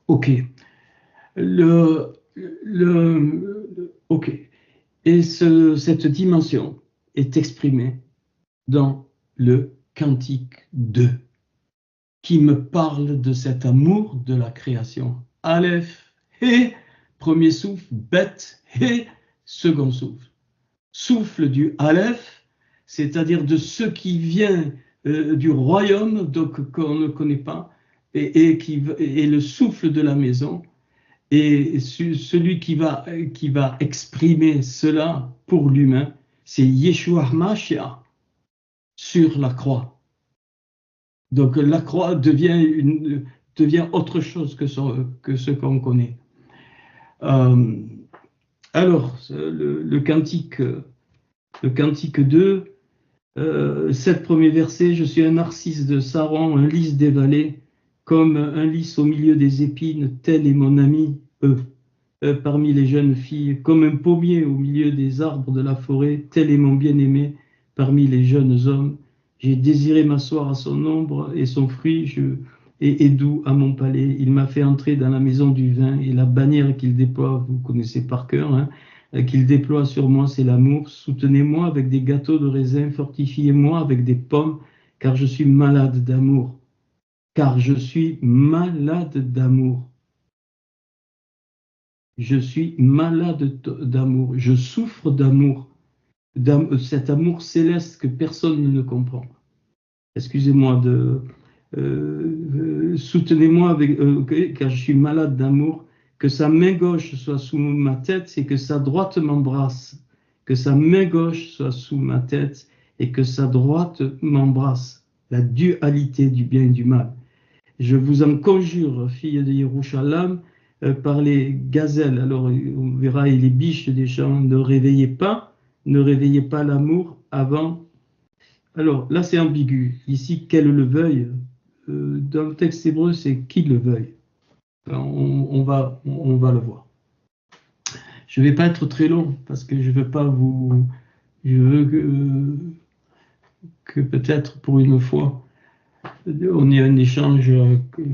Speaker 1: Ok. Ok. Et cette dimension est exprimée dans le Cantique 2, qui me parle de cet amour de la création. Aleph, He, premier souffle, Bet, He, second souffle. Souffle du Aleph, c'est-à-dire de ce qui vient du royaume, donc qu'on ne connaît pas, et le souffle de la maison, et celui qui va exprimer cela pour l'humain, c'est Yeshua HaMashiach sur la croix. Donc la croix devient autre chose que ce qu'on connaît. Alors, le cantique 2, 7 premiers versets, je suis un narcisse de Saron, un lys des vallées, comme un lys au milieu des épines, tel est mon ami, parmi les jeunes filles, comme un pommier au milieu des arbres de la forêt, tel est mon bien-aimé, parmi les jeunes hommes. J'ai désiré m'asseoir à son ombre, et son fruit est doux à mon palais. Il m'a fait entrer dans la maison du vin, et la bannière qu'il déploie, vous connaissez par cœur, hein, qu'il déploie sur moi, c'est l'amour. Soutenez-moi avec des gâteaux de raisin, fortifiez-moi avec des pommes, car je suis malade d'amour. Car je suis malade d'amour. Je suis malade d'amour. Je souffre d'amour. Cet amour céleste que personne ne comprend. Excusez-moi soutenez-moi car je suis malade d'amour. Que sa main gauche soit sous ma tête et que sa droite m'embrasse. Que sa main gauche soit sous ma tête et que sa droite m'embrasse. La dualité du bien et du mal. Je vous en conjure, filles de Yerushalayim, par les gazelles. Alors on verra, et les biches des champs, ne réveillez pas l'amour avant. Alors là c'est ambigu. Ici, qu'elle le veuille. Dans le texte hébreu, c'est qu'il le veuille. On va le voir. Je ne vais pas être très long parce que je veux pas vous. Je veux que peut-être pour une fois, on ait un échange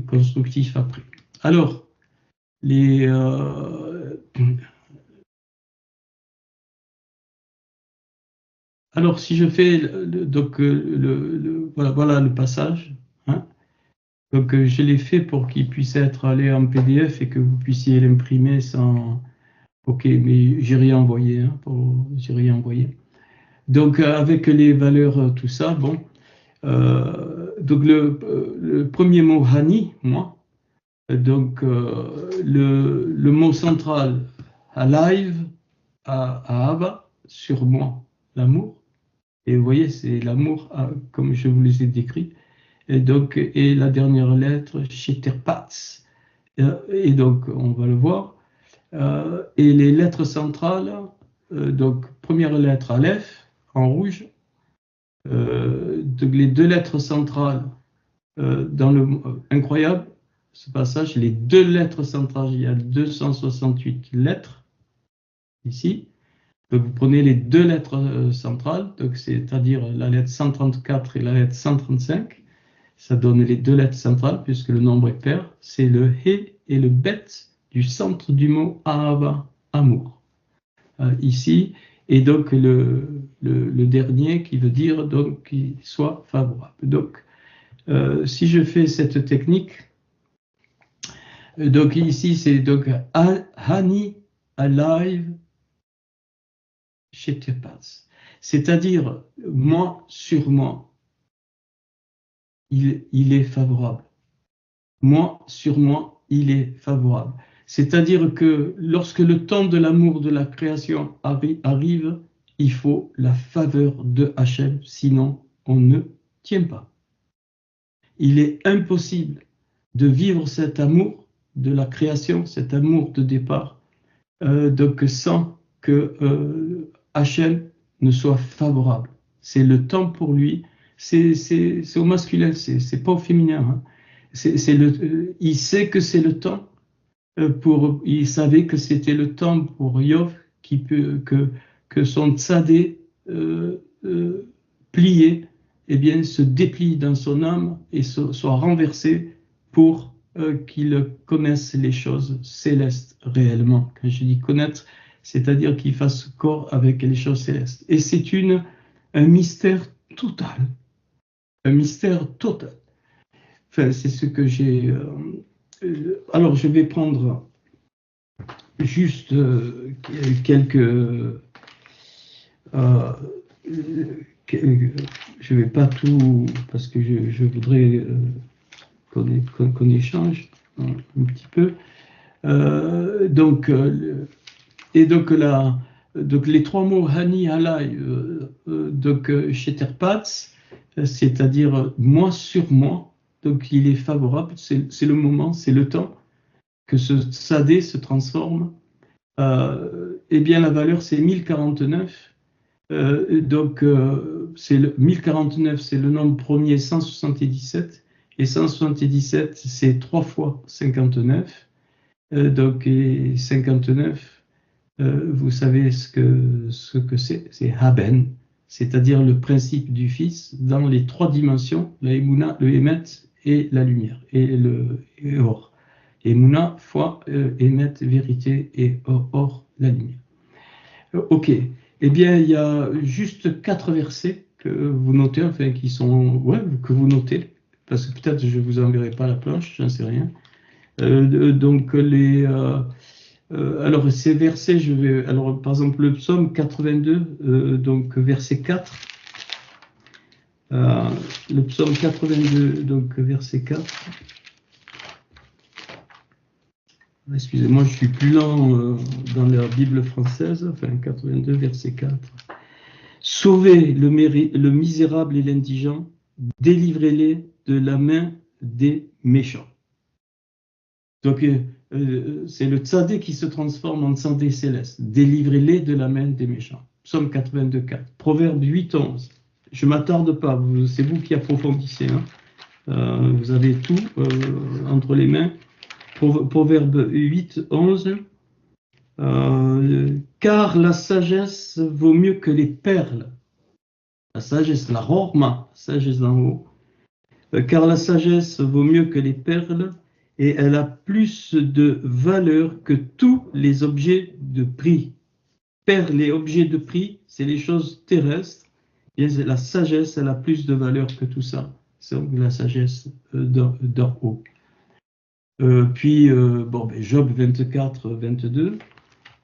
Speaker 1: constructif après. Alors, alors si je fais voilà le passage. Hein. Donc je l'ai fait pour qu'il puisse être allé en PDF et que vous puissiez l'imprimer sans. Ok, mais j'ai rien envoyé. Hein, j'ai rien envoyé. Donc avec les valeurs, tout ça, bon. Donc le premier mot Hani, moi. Donc le mot central, alive, à Abba, sur moi, l'amour. Et vous voyez, c'est l'amour, comme je vous les ai décrits. Et la dernière lettre, Sheterpatz. Et donc, on va le voir. Et les lettres centrales, donc première lettre Aleph, en rouge. Donc les deux lettres centrales, dans le incroyable, ce passage, les deux lettres centrales, il y a 268 lettres ici. Donc vous prenez les deux lettres centrales, donc c'est-à-dire la lettre 134 et la lettre 135. Ça donne les deux lettres centrales puisque le nombre est pair. C'est le He et le Bet du centre du mot Ahava, amour. Ici, et donc le dernier qui veut dire donc qu'il soit favorable. Donc, si je fais cette technique, donc ici c'est donc Hani Alive Shetepas, c'est-à-dire moi sur moi, il est favorable. Moi sur moi, il est favorable. C'est-à-dire que lorsque le temps de l'amour de la création arrive, il faut la faveur de Hachem, sinon on ne tient pas. Il est impossible de vivre cet amour de la création, cet amour de départ, donc sans que Hachem ne soit favorable. C'est le temps pour lui, c'est au masculin, c'est pas au féminin. Hein. Il sait que c'est le temps. Il savait que c'était le temps pour Yov que son tzadé plié, eh bien, se déplie dans son âme et soit renversé pour qu'il connaisse les choses célestes réellement. Quand je dis connaître, c'est-à-dire qu'il fasse corps avec les choses célestes. Et c'est un mystère total. Un mystère total. Enfin, c'est ce que j'ai... alors, je vais prendre juste quelques... je ne vais pas tout... Parce que je voudrais qu'on échange un petit peu. Donc les trois mots Hani Halai, donc Sheterpatz, c'est-à-dire moi sur moi, donc il est favorable, c'est le moment, c'est le temps que ce sadé se transforme. Eh bien la valeur c'est 1049. C'est 1049, c'est le nombre premier 177, et 177 c'est 3 fois 59. Donc et 59, vous savez ce que c'est Haben, c'est-à-dire le principe du Fils dans les 3 dimensions, la Emouna, le Emet et la lumière, et le Or. Emouna, foi, Emet, vérité, et Or, la lumière. Ok, eh bien il y a juste 4 versets que vous notez, enfin qui sont, que vous notez, parce que peut-être je ne vous enverrai pas la planche, j'en sais rien. Donc alors ces versets, par exemple le psaume 82, donc verset 4. Le psaume 82, donc verset 4. Excusez-moi, je suis plus lent dans la Bible française, enfin 82, verset 4. Sauvez le misérable et l'indigent, délivrez-les de la main des méchants. Donc, c'est le tzadé qui se transforme en tzadé céleste. Délivrez-les de la main des méchants. Psaume 82, 4. Proverbe 8, 11. Je ne m'attarde pas, c'est vous qui approfondissez. Hein. Vous avez tout entre les mains. Proverbe 8, 11. Car la sagesse vaut mieux que les perles. La sagesse, la horma, sagesse d'en haut. Car la sagesse vaut mieux que les perles, et elle a plus de valeur que tous les objets de prix. Perles et objets de prix, c'est les choses terrestres. Et la sagesse, elle a plus de valeur que tout ça. C'est la sagesse d'en haut. Puis, Job 24, 22.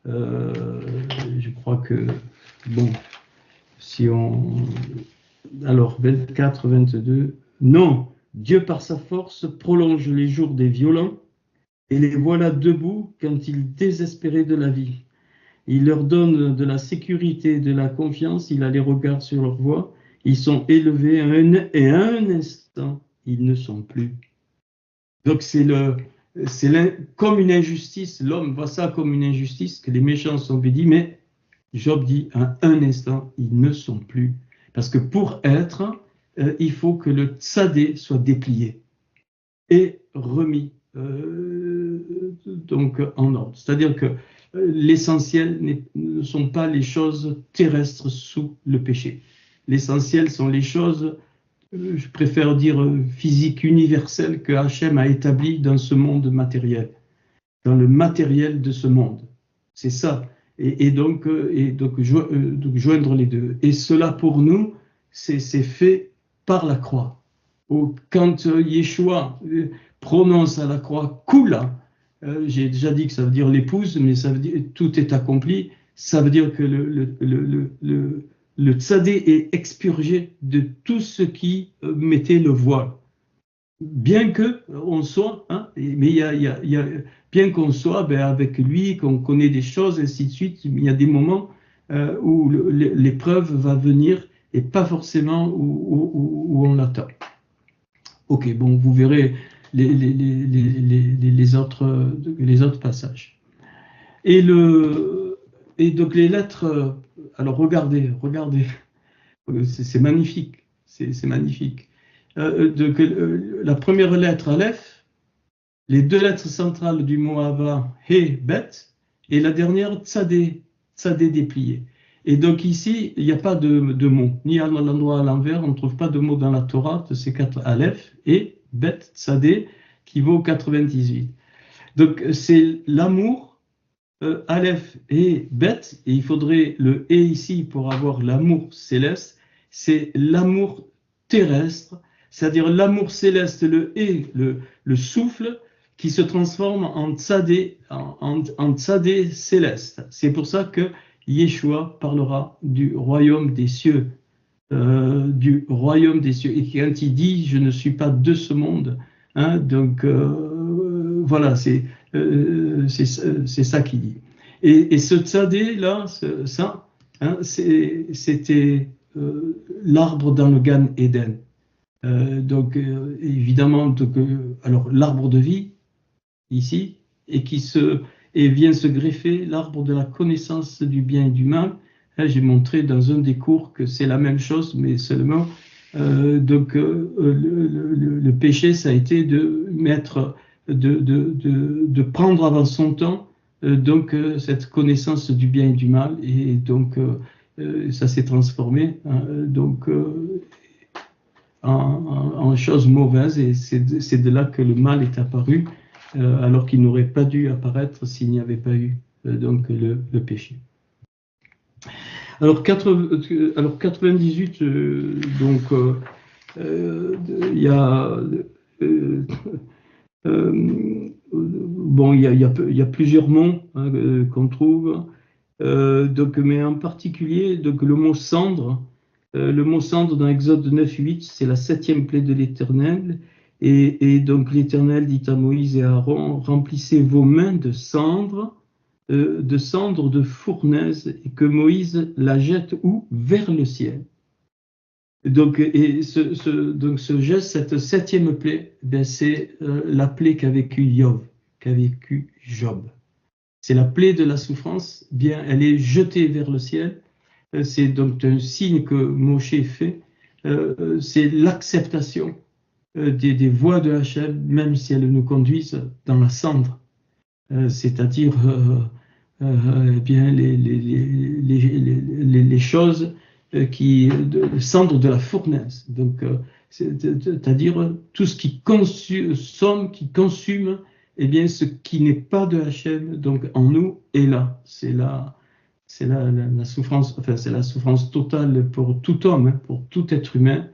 Speaker 1: Je crois que, si on... Alors, 24, 22. Non, Dieu par sa force prolonge les jours des violents et les voilà debout quand ils désespéraient de la vie. Il leur donne de la sécurité, de la confiance, il a les regards sur leur voie, ils sont élevés et à un instant, ils ne sont plus. Donc c'est comme une injustice, l'homme voit ça comme une injustice, que les méchants sont bénis, mais Job dit à un instant, ils ne sont plus. Parce que pour être, il faut que le tzadé soit déplié et remis donc en ordre. C'est-à-dire que l'essentiel ne sont pas les choses terrestres sous le péché. L'essentiel sont les choses, je préfère dire physiques universelles, que Hachem a établies dans ce monde matériel, dans le matériel de ce monde. C'est ça. et donc joindre les deux. Et cela pour nous, c'est fait par la croix. Quand Yeshua prononce à la croix Kula, j'ai déjà dit que ça veut dire l'épouse, mais ça veut dire tout est accompli. Ça veut dire que le tzadé est expurgé de tout ce qui mettait le voile. Bien que on soit, hein, mais bien qu'on soit avec lui, qu'on connaît des choses, ainsi de suite, il y a des moments où l'épreuve va venir et pas forcément où on l'attend. Ok, bon, vous verrez les autres passages. Et donc les lettres, alors regardez, c'est magnifique, c'est magnifique. La première lettre, Aleph, les deux lettres centrales du mot Hava, He, Bet, et la dernière, Tzadé déplié. Et donc ici, il n'y a pas de mots, ni à l'endroit à l'envers, on ne trouve pas de mots dans la Torah de ces quatre Aleph, et Bet, Tzadé, qui vaut 98. Donc c'est l'amour, Aleph et Bet, et il faudrait le et ici pour avoir l'amour céleste, c'est l'amour terrestre, c'est-à-dire l'amour céleste, le souffle qui se transforme en tzadé, en tzadé céleste. C'est pour ça que Yeshua parlera du royaume des cieux, du royaume des cieux. Et quand il dit « je ne suis pas de ce monde hein, », donc voilà, c'est ça qu'il dit. Et ce tzadé-là, ça, hein, c'était l'arbre dans le Gan Eden. Donc évidemment, alors l'arbre de vie ici et vient se greffer l'arbre de la connaissance du bien et du mal. Là, j'ai montré dans un des cours que c'est la même chose, mais seulement le péché, ça a été de prendre avant son temps cette connaissance du bien et du mal, et donc ça s'est transformé en choses mauvaises, et c'est de là que le mal est apparu, alors qu'il n'aurait pas dû apparaître s'il n'y avait pas eu le péché. Alors 98, il y a bon, il y a plusieurs mots hein, qu'on trouve, mais en particulier le mot cendre. Le mot cendre dans Exode 9.8, c'est la 7e plaie de l'Éternel. Et donc l'Éternel dit à Moïse et à Aaron, remplissez vos mains de cendre de fournaise, et que Moïse la jette où? Vers le ciel. Donc ce geste, cette 7e plaie, c'est la plaie qu'a vécu Job. C'est la plaie de la souffrance, bien elle est jetée vers le ciel. C'est donc un signe que Moshe fait, c'est l'acceptation des voies de Hachem, même si elles nous conduisent dans la cendre, c'est-à-dire bien les choses cendre de la fournaise. Donc, c'est-à-dire tout ce qui consume, eh bien, ce qui n'est pas de Hachem, donc en nous est là. C'est la souffrance, enfin c'est la souffrance totale pour tout homme, hein, pour tout être humain.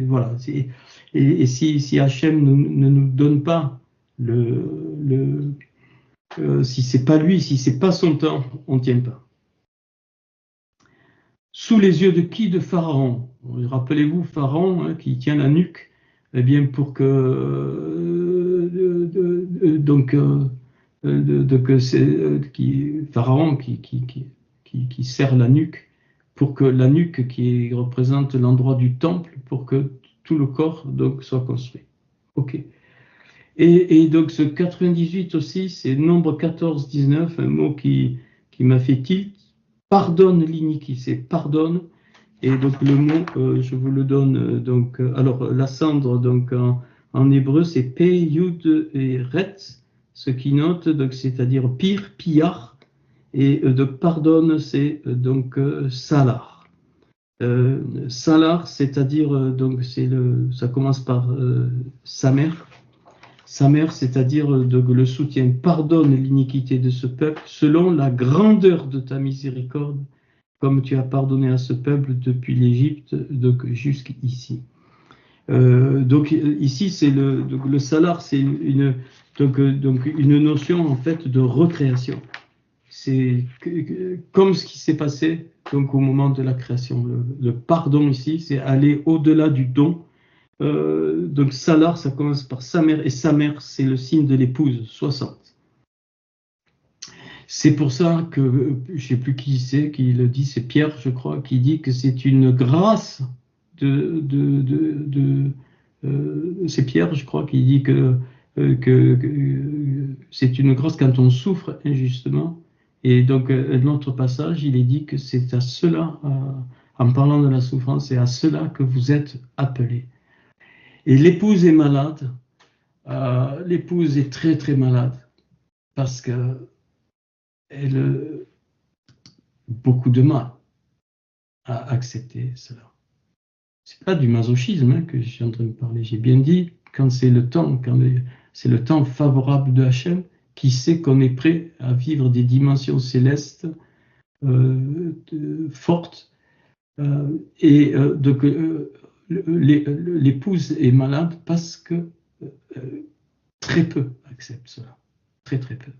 Speaker 1: Voilà. Et si Hachem ne nous donne pas si c'est pas lui, si c'est pas son temps, on tient pas. Sous les yeux de qui? De Pharaon. Rappelez-vous Pharaon hein, qui tient la nuque, eh bien pour que Pharaon qui serre la nuque, pour que la nuque qui représente l'endroit du temple, pour que tout le corps donc soit construit. Ok. Et donc ce 98 aussi, c'est nombre 14, 19, un mot qui m'a fait tilt. Pardonne l'iniquité, c'est pardonne. Et donc le mot, je vous le donne. Alors la cendre, donc en hébreu, c'est P, Yud et Ret, ce qui note, donc c'est-à-dire pire, pillard. Et donc pardonne, c'est donc salar. Salar, c'est-à-dire donc ça commence par sa mère. Samer, c'est-à-dire le soutien, pardonne l'iniquité de ce peuple selon la grandeur de ta miséricorde, comme tu as pardonné à ce peuple depuis l'Égypte, donc jusqu'ici. Donc ici, c'est le salar, c'est donc une notion en fait de recréation. C'est comme ce qui s'est passé donc au moment de la création. Le pardon ici, c'est aller au-delà du don. Donc salar, ça commence par Samer, et Samer, c'est le signe de l'épouse, 60. C'est pour ça que, je ne sais plus qui c'est, qui le dit, c'est Pierre, je crois, qui dit que c'est une grâce c'est Pierre, je crois, qui dit que c'est une grâce quand on souffre injustement. Et donc, un autre passage, il est dit que c'est à cela, en parlant de la souffrance, c'est à cela que vous êtes appelés. Et l'épouse est malade. L'épouse est très, très malade parce qu'elle a beaucoup de mal à accepter cela. C'est pas du masochisme que je suis en train de parler. J'ai bien dit, quand c'est le temps favorable de Hachem, qui sait qu'on est prêt à vivre des dimensions célestes fortes. Donc, l'épouse est malade parce que très peu acceptent cela. Très, très peu.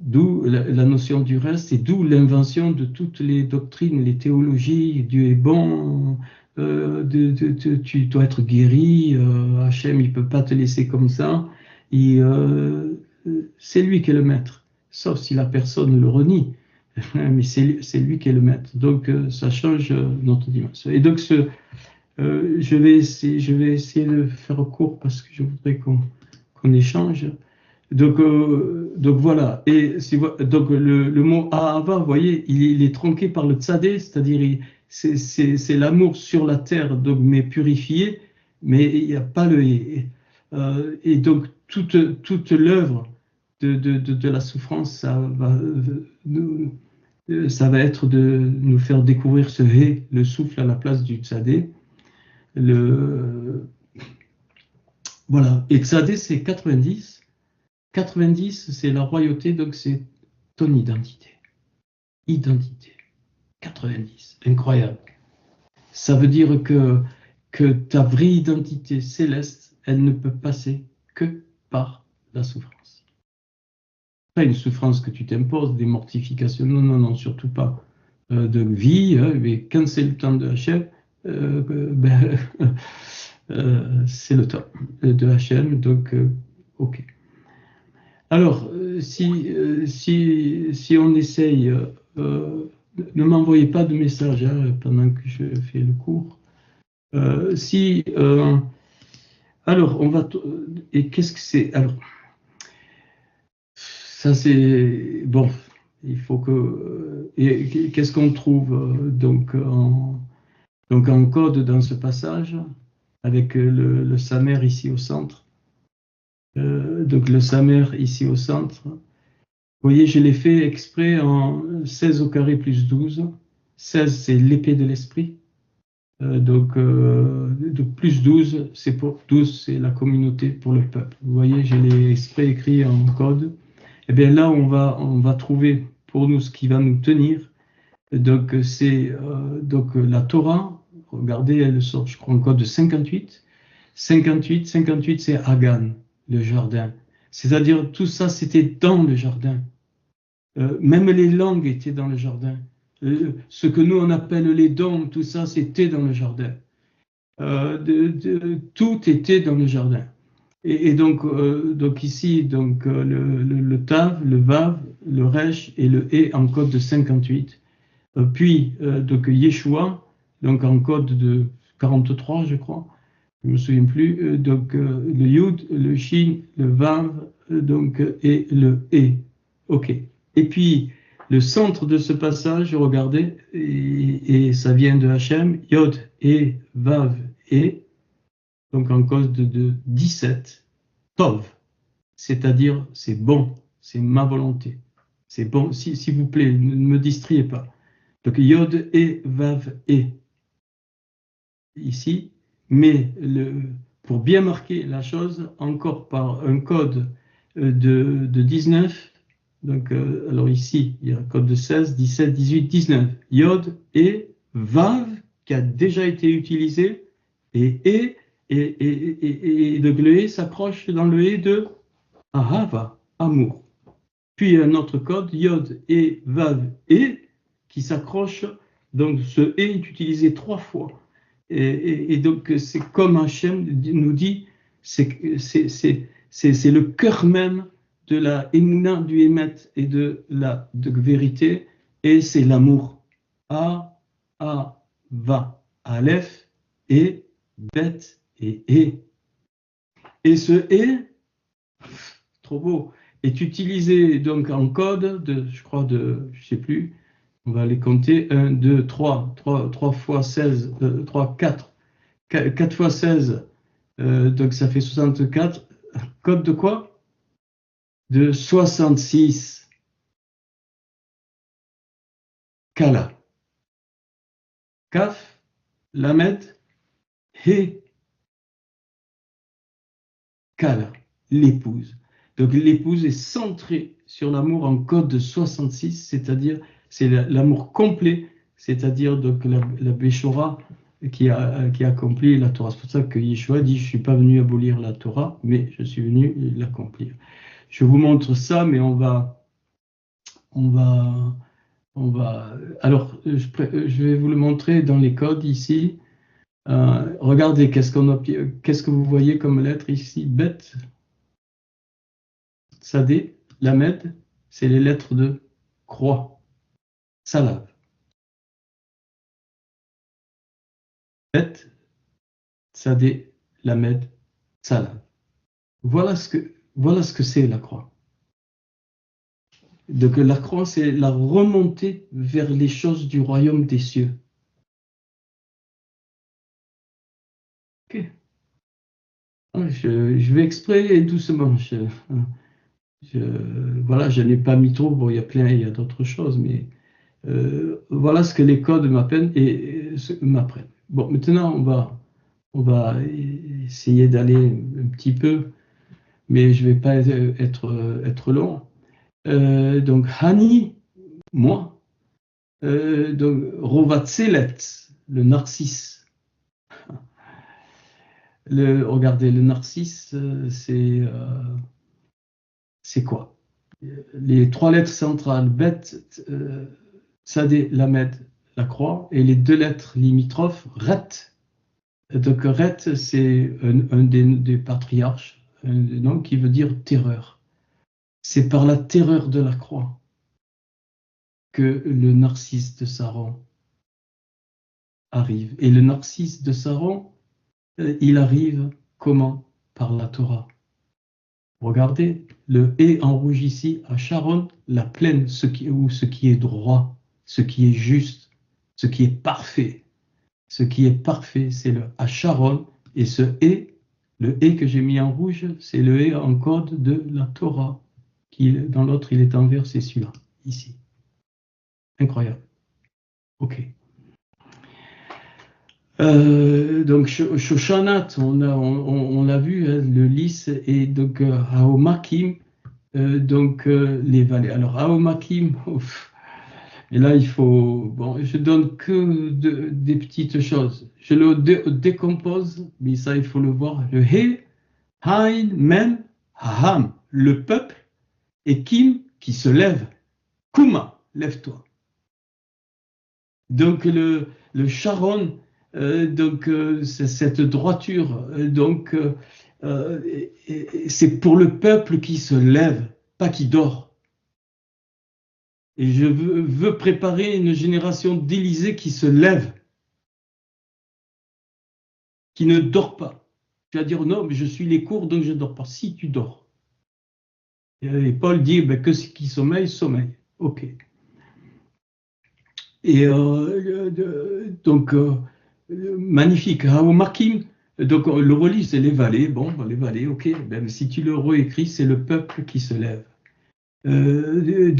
Speaker 1: D'où la notion du reste et d'où l'invention de toutes les doctrines, les théologies. Dieu est bon, tu dois être guéri, Hachem, il ne peut pas te laisser comme ça. C'est lui qui est le maître, sauf si la personne le renie, mais c'est lui qui est le maître. Donc ça change notre dimension. Et donc je vais essayer de faire court parce que je voudrais qu'on échange. Donc voilà. Et donc le mot Ahava, vous voyez, il est tronqué par le tzadé, c'est-à-dire c'est l'amour sur la terre, donc mais purifié, mais il n'y a pas le et donc toute l'œuvre de la souffrance, ça va être de nous faire découvrir ce hé, le souffle à la place du tzadé. Voilà. Et tzadé, c'est 90. 90, c'est la royauté, donc c'est ton identité. Identité. 90. Incroyable. Ça veut dire que ta vraie identité céleste, elle ne peut passer que par la souffrance. Pas une souffrance que tu t'imposes, des mortifications, non, surtout pas. De vie, mais quand c'est le temps de Hachem, c'est le temps de Hachem, donc ok. Alors, si on essaye, ne m'envoyez pas de message pendant que je fais le cours. Alors, on va. Et qu'est-ce que c'est? Alors, ça c'est bon. Il faut que. Et qu'est-ce qu'on trouve donc en code dans ce passage avec le Samer ici au centre. Donc le Samer ici au centre. Vous voyez, je l'ai fait exprès en 16 au carré plus 12. 16, c'est l'épée de l'esprit. Donc plus 12, c'est pour 12, c'est la communauté pour le peuple. Vous voyez, je l'ai exprès écrit en code. Et bien là, on va trouver pour nous ce qui va nous tenir. Donc c'est donc la Torah. Regardez, elle sort, je crois, en code de 58. 58, c'est Hagan, le jardin. C'est-à-dire, tout ça, c'était dans le jardin. Même les langues étaient dans le jardin. Ce que nous, on appelle les dons, tout ça, c'était dans le jardin. Tout était dans le jardin. Et donc ici, donc, le Tav, le Vav, le Resh et le E en code de 58. Puis, donc, Yeshua, donc en code de 43, je crois. Je ne me souviens plus, donc le Yud, le Shin, le Vav, donc, et le E. Ok. Et puis, le centre de ce passage, regardez, et ça vient de Hachem, Yod, E, Vav, E, donc en cause de 17, Tov, c'est-à-dire c'est bon, c'est ma volonté. C'est bon, s'il vous plaît, ne me distriez pas. Donc Yod, E, Vav, E. Ici, mais pour bien marquer la chose, encore par un code de 19. Donc, alors ici, il y a un code de 16, 17, 18, 19. Yod et Vav, qui a déjà été utilisé, et donc le E s'accroche dans le E de Ahava, amour. Puis un autre code, Yod et Vav et, qui s'accroche, donc ce E est utilisé 3 fois. Et donc c'est comme Hachem nous dit, c'est le cœur même de la émouna, du émet et de la vérité, et c'est l'amour. A, Va, Aleph, et, Bet et E. Et ce E, trop beau, est utilisé donc en code de, je crois, je sais plus, on va les compter, 1, 2, 3 fois 16, 3, 4 fois 16, donc ça fait 64. Code de quoi? De 66. Kala. Kaf, Lamed, He, Kala, l'épouse. Donc l'épouse est centrée sur l'amour en code de 66, c'est-à-dire c'est l'amour complet, c'est-à-dire donc la Béchora qui accomplit la Torah. C'est pour ça que Yeshua dit, je ne suis pas venu abolir la Torah, mais je suis venu l'accomplir. Je vous montre ça, mais on va alors, je vais vous le montrer dans les codes ici. Regardez, qu'est-ce que vous voyez comme lettre ici? Bet, Sadé, Lamed, c'est les lettres de croix. Salav. Bet, Sadé, Lamed, Salav. Voilà ce que c'est la croix. Donc la croix, c'est la remontée vers les choses du royaume des cieux. Ok. Je vais exprès doucement. Voilà, je n'ai pas mis trop. Bon, il y a d'autres choses, mais voilà ce que les codes m'apprennent m'apprennent. Bon, maintenant on va essayer d'aller un petit peu, mais je ne vais pas être long. Donc Hani, moi, donc Rovatselet, le narcisse. Regardez, le narcisse, c'est quoi? Les 3 lettres centrales, Bet, Sadé, Lamed, la croix, et les 2 lettres limitrophes, Ret. Donc Ret, c'est un des patriarches, un nom qui veut dire terreur. C'est par la terreur de la croix que le narcisse de Saron arrive. Et le narcisse de Saron, il arrive comment? Par la Torah. Regardez, le « et » en rouge ici, à Sharon, la plaine, ce qui est droit, ce qui est juste, ce qui est parfait. Ce qui est parfait, c'est le « à Sharon », et ce « et », le « et » que j'ai mis en rouge, c'est le « et » en code de la Torah. Dans l'autre, il est en vert, c'est celui-là, ici. Incroyable. Ok. Donc Shoshanat, on l'a vu, hein, le lys, et donc Haomakim, les vallées. Alors Haomakim, et là il faut, bon, je donne que des petites choses. Je le décompose, mais ça il faut le voir. Le He, Hain, Mem, Haham, le peuple, et Kim qui se lève. Kuma, lève-toi. Donc le Sharon, c'est cette droiture, c'est pour le peuple qui se lève, pas qui dort. Et je veux préparer une génération d'Élysée qui se lève, qui ne dort pas. Tu vas dire non, mais je suis les cours, donc je ne dors pas. Si, tu dors. Et Paul dit que ce qui sommeille, sommeille. Ok. Et magnifique. Haomakim, donc le relis, c'est les vallées. Bon, les vallées, ok. Ben, si tu le réécris, c'est le peuple qui se lève. Le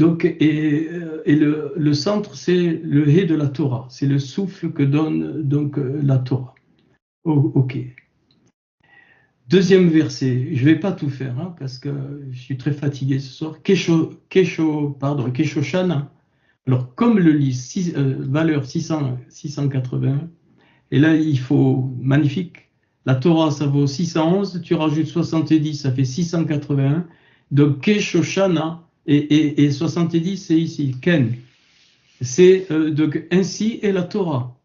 Speaker 1: centre, c'est le Hé de la Torah. C'est le souffle que donne donc la Torah. Oh, ok. Deuxième verset, je ne vais pas tout faire hein, parce que je suis très fatigué ce soir. Keshoshana. Alors, comme le lys, valeur 680, et là, il faut, magnifique, la Torah, ça vaut 611, tu rajoutes 70, ça fait 681. Donc, Keshoshana, et 70, c'est ici, Ken. C'est donc ainsi est la Torah.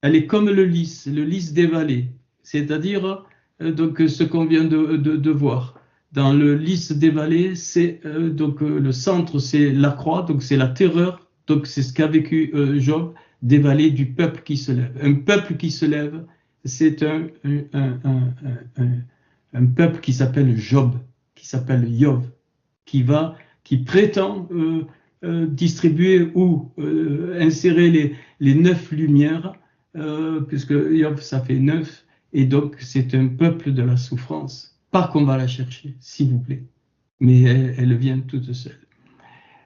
Speaker 1: Elle est comme le lys des vallées, c'est-à-dire donc ce qu'on vient de voir. Dans le lys des vallées, c'est donc le centre, c'est la croix, donc c'est la terreur, donc c'est ce qu'a vécu Job, des vallées du peuple qui se lève. Un peuple qui se lève, c'est un peuple qui s'appelle Job, qui s'appelle Yov, qui prétend distribuer ou insérer les 9 lumières, puisque Yov, ça fait 9, et donc c'est un peuple de la souffrance. Pas qu'on va la chercher, s'il vous plaît, mais elle vient toute seule.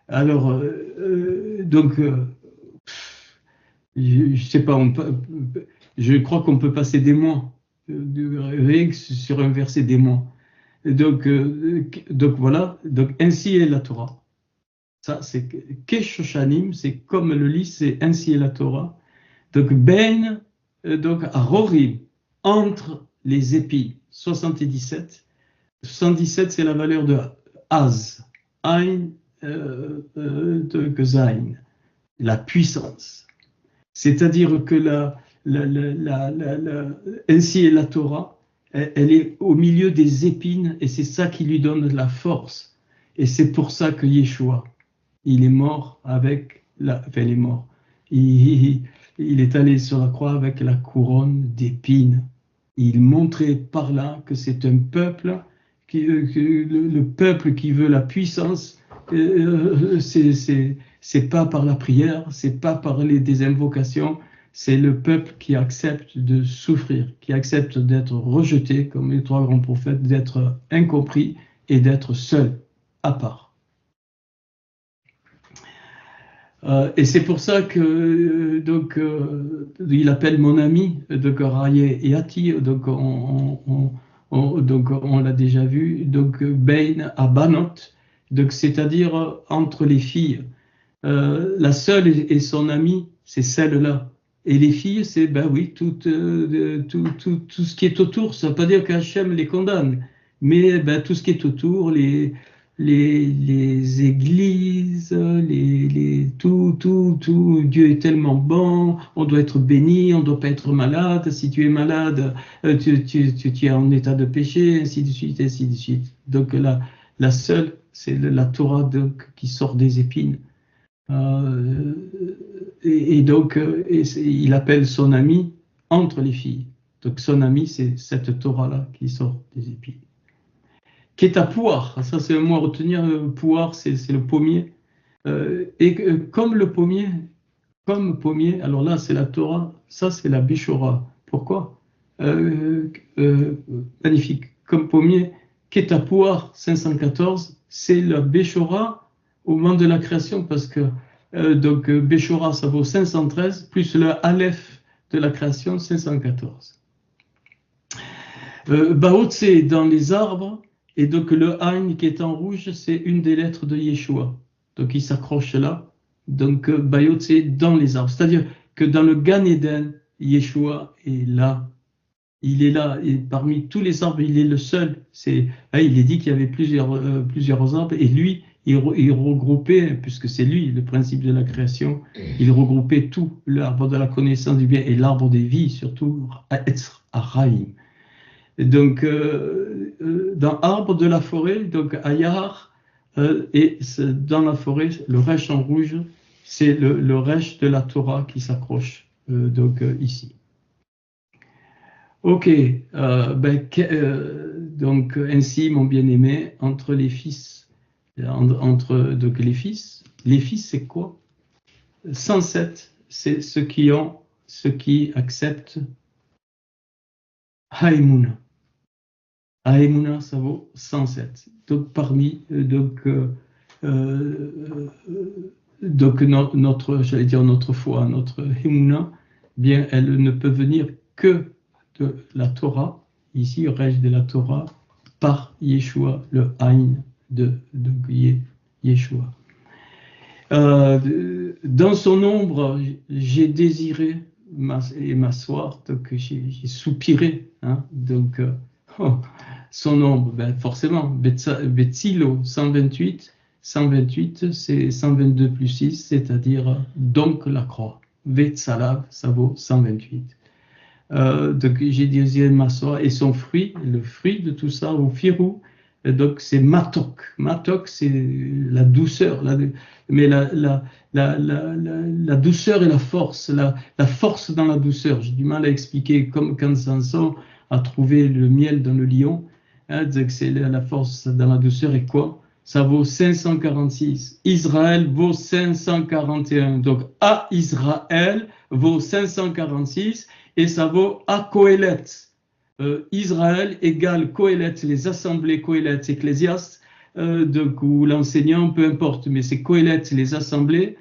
Speaker 1: Alors, je sais pas, je crois qu'on peut passer des mois, sur un verset des mois. Donc voilà, donc ainsi est la Torah. Ça, c'est Keshoshanim, c'est comme le lys, c'est ainsi est la Torah. Donc, donc à Rorim, entre les épines, 77. 77, c'est la valeur de Az, Ein, Zain, la puissance. C'est-à-dire que ainsi est la Torah, elle est au milieu des épines et c'est ça qui lui donne la force. Et c'est pour ça que Yeshua, il est mort avec enfin, il est mort. Il est allé sur la croix avec la couronne d'épines. Il montrait par là que c'est un peuple, le peuple qui veut la puissance, c'est pas par la prière, c'est pas par des invocations, c'est le peuple qui accepte de souffrir, qui accepte d'être rejeté, comme les 3 grands prophètes, d'être incompris et d'être seul, à part. Et c'est pour ça que donc il appelle mon ami donc Raye et Ati, donc on l'a déjà vu, donc Bein Abanot, donc c'est-à-dire entre les filles. La seule et son amie, c'est celle-là. Et les filles, c'est ben oui, tout ce qui est autour. Ça ne veut pas dire qu'Hachem les condamne, mais ben, tout ce qui est autour, les églises, tout. Dieu est tellement bon, on doit être béni, on ne doit pas être malade. Si tu es malade, tu es en état de péché, ainsi de suite, ainsi de suite. Donc la seule, c'est la Torah qui sort des épines. Et donc, il appelle son ami entre les filles. Donc, son ami, c'est cette Torah-là qui sort des épines. Ketapouar, ça c'est un mot à retenir. Pouar, c'est le pommier. Comme le pommier, alors là, c'est la Torah, ça c'est la Béchora. Pourquoi magnifique. Comme pommier, Ketapouar 514, c'est la Béchora au moment de la création, parce que donc Béchora, ça vaut 513, plus le Aleph de la création, 514. Baot, c'est dans les arbres, et donc le Ain qui est en rouge, c'est une des lettres de Yeshua. Donc il s'accroche là. Donc Bayot, c'est dans les arbres. C'est-à-dire que dans le Gan Eden, Yeshua est là. Il est là, et parmi tous les arbres, il est le seul. Il est dit qu'il y avait plusieurs arbres, et lui, il regroupait, puisque c'est lui le principe de la création, il regroupait tout, l'arbre de la connaissance du bien et l'arbre des vies, surtout Etz Araim. Donc, dans arbre de la forêt, donc Ayar, et dans la forêt, le rech en rouge, c'est le rech de la Torah qui s'accroche ici. Ok, donc ainsi, mon bien-aimé, entre les fils, donc les fils c'est quoi? 107, c'est ceux qui acceptent Haïmouna. Haïmouna, ça vaut 107. Donc parmi, notre foi, notre Haïmouna, bien, elle ne peut venir que de la Torah, ici, Resh de la Torah, par Yeshua, le Aïn de Yeshua. Dans son ombre, j'ai désiré m'asseoir, donc j'ai soupiré. Hein, donc, son ombre, ben forcément, Betzilo, 128, c'est 122 plus 6, c'est-à-dire donc la croix. Vetzalav, ça vaut 128. Donc j'ai désiré m'asseoir, et son fruit, le fruit de tout ça, au firou, donc c'est matok. Matok, c'est la douceur, mais la douceur et la force, la force dans la douceur. J'ai du mal à expliquer, comme quand Samson a trouvé le miel dans le lion, hein, c'est la force dans la douceur, et quoi? Ça vaut 546. Israël vaut 541. Donc à Israël vaut 546, et ça vaut à Kohelet. Israël égale Kohelet, les assemblées Kohelet ecclésiastes, ou l'enseignant, peu importe, mais c'est Kohelet, les assemblées,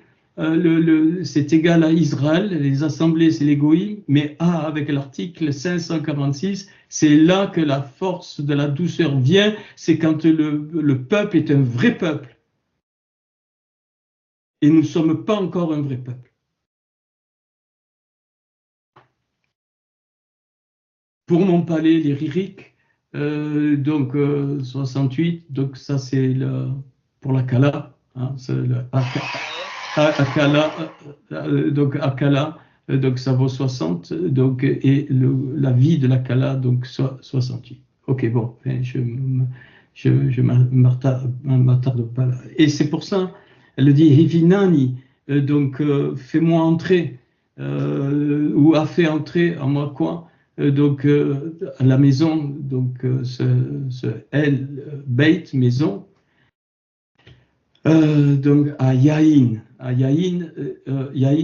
Speaker 1: c'est égal à Israël, les assemblées c'est l'égoïme, mais avec l'article 546, c'est là que la force de la douceur vient, c'est quand le peuple est un vrai peuple. Et nous ne sommes pas encore un vrai peuple. Pour mon palais, les Ririk, donc 68, donc ça c'est pour la Kala, hein, Akala, donc Akala, donc ça vaut 60, donc, et la vie de la Kala, donc 68. Ok, bon, je m'attarde pas là. Et c'est pour ça, elle dit Hivinani, donc fais-moi entrer, ou a fait entrer en moi quoi? Donc à la maison, donc ce El Beit, maison, donc à Yahin, Yahin,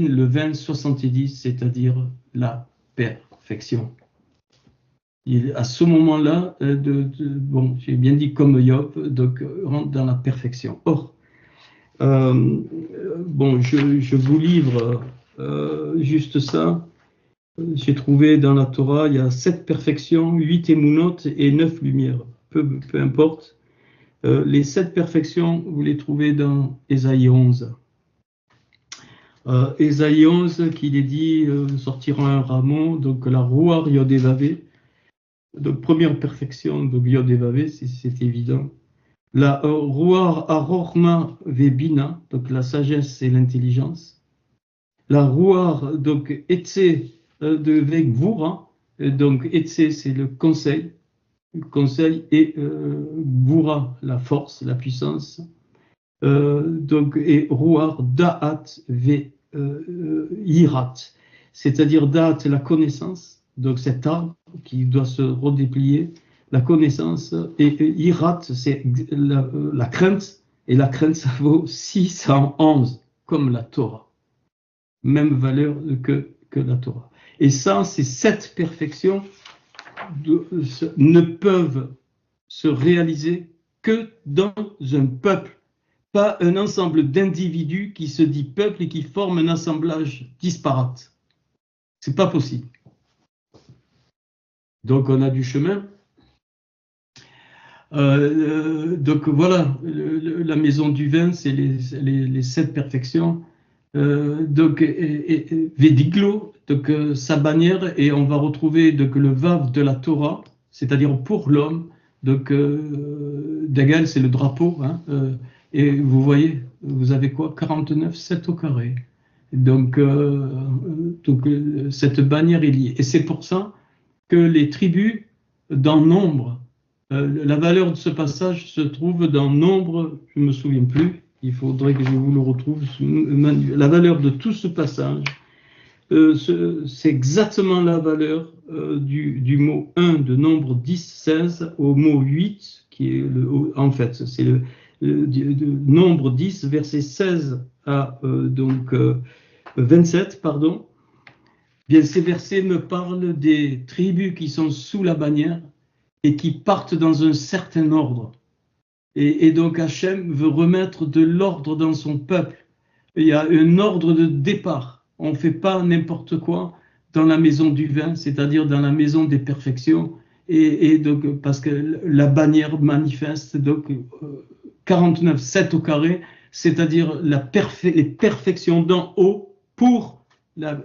Speaker 1: le 20 70, c'est-à-dire la perfection. À ce moment-là, bon, j'ai bien dit comme Yop, donc rentre dans la perfection. Or, bon, je vous livre juste ça. J'ai trouvé dans la Torah, il y a 7 perfections, 8 émounotes et 9 lumières. Peu importe. Les 7 perfections, vous les trouvez dans Ésaïe 11. Ésaïe 11, qu'il est dit, sortira un rameau, donc la Ruach Yod-Vavé. Donc première perfection, donc Yod-Vavé, c'est évident. La Ruach Arorma Vebina, donc la sagesse et l'intelligence. La Ruach, donc Etse, de Vegvura, donc Etse c'est le conseil et Gvura la force, la puissance, donc et Ruach Da'at Ve Yirat, c'est-à-dire Da'at la connaissance, donc cet arbre qui doit se redéplier, la connaissance, et Yirat c'est la crainte, et la crainte ça vaut 611 comme la Torah, même valeur que la Torah. Et ça, ces 7 perfections ne peuvent se réaliser que dans un peuple, pas un ensemble d'individus qui se dit peuple et qui forment un assemblage disparate. C'est pas possible. Donc on a du chemin. Donc voilà, la maison du vin, c'est les 7 perfections. Donc Védiglo, donc sa bannière, et on va retrouver donc le vav de la Torah, c'est-à-dire pour l'homme. Donc Dagal, c'est le drapeau, hein, et vous voyez, vous avez quoi? 49, 7 au carré. Donc cette bannière est liée. Et c'est pour ça que les tribus, dans Nombre, la valeur de ce passage se trouve dans Nombre, je ne me souviens plus, il faudrait que je vous le retrouve. La valeur de tout ce passage, c'est exactement la valeur du mot 1 de Nombre 10, 16 au mot 8, qui est en fait, c'est le Nombre 10, verset 16 à 27, pardon. Bien, ces versets me parlent des tribus qui sont sous la bannière et qui partent dans un certain ordre. Et donc Hachem veut remettre de l'ordre dans son peuple. Il y a un ordre de départ. On ne fait pas n'importe quoi dans la maison du vin, c'est-à-dire dans la maison des perfections. et donc, parce que la bannière manifeste donc 49, 7 au carré, c'est-à-dire les perfections d'en haut pour les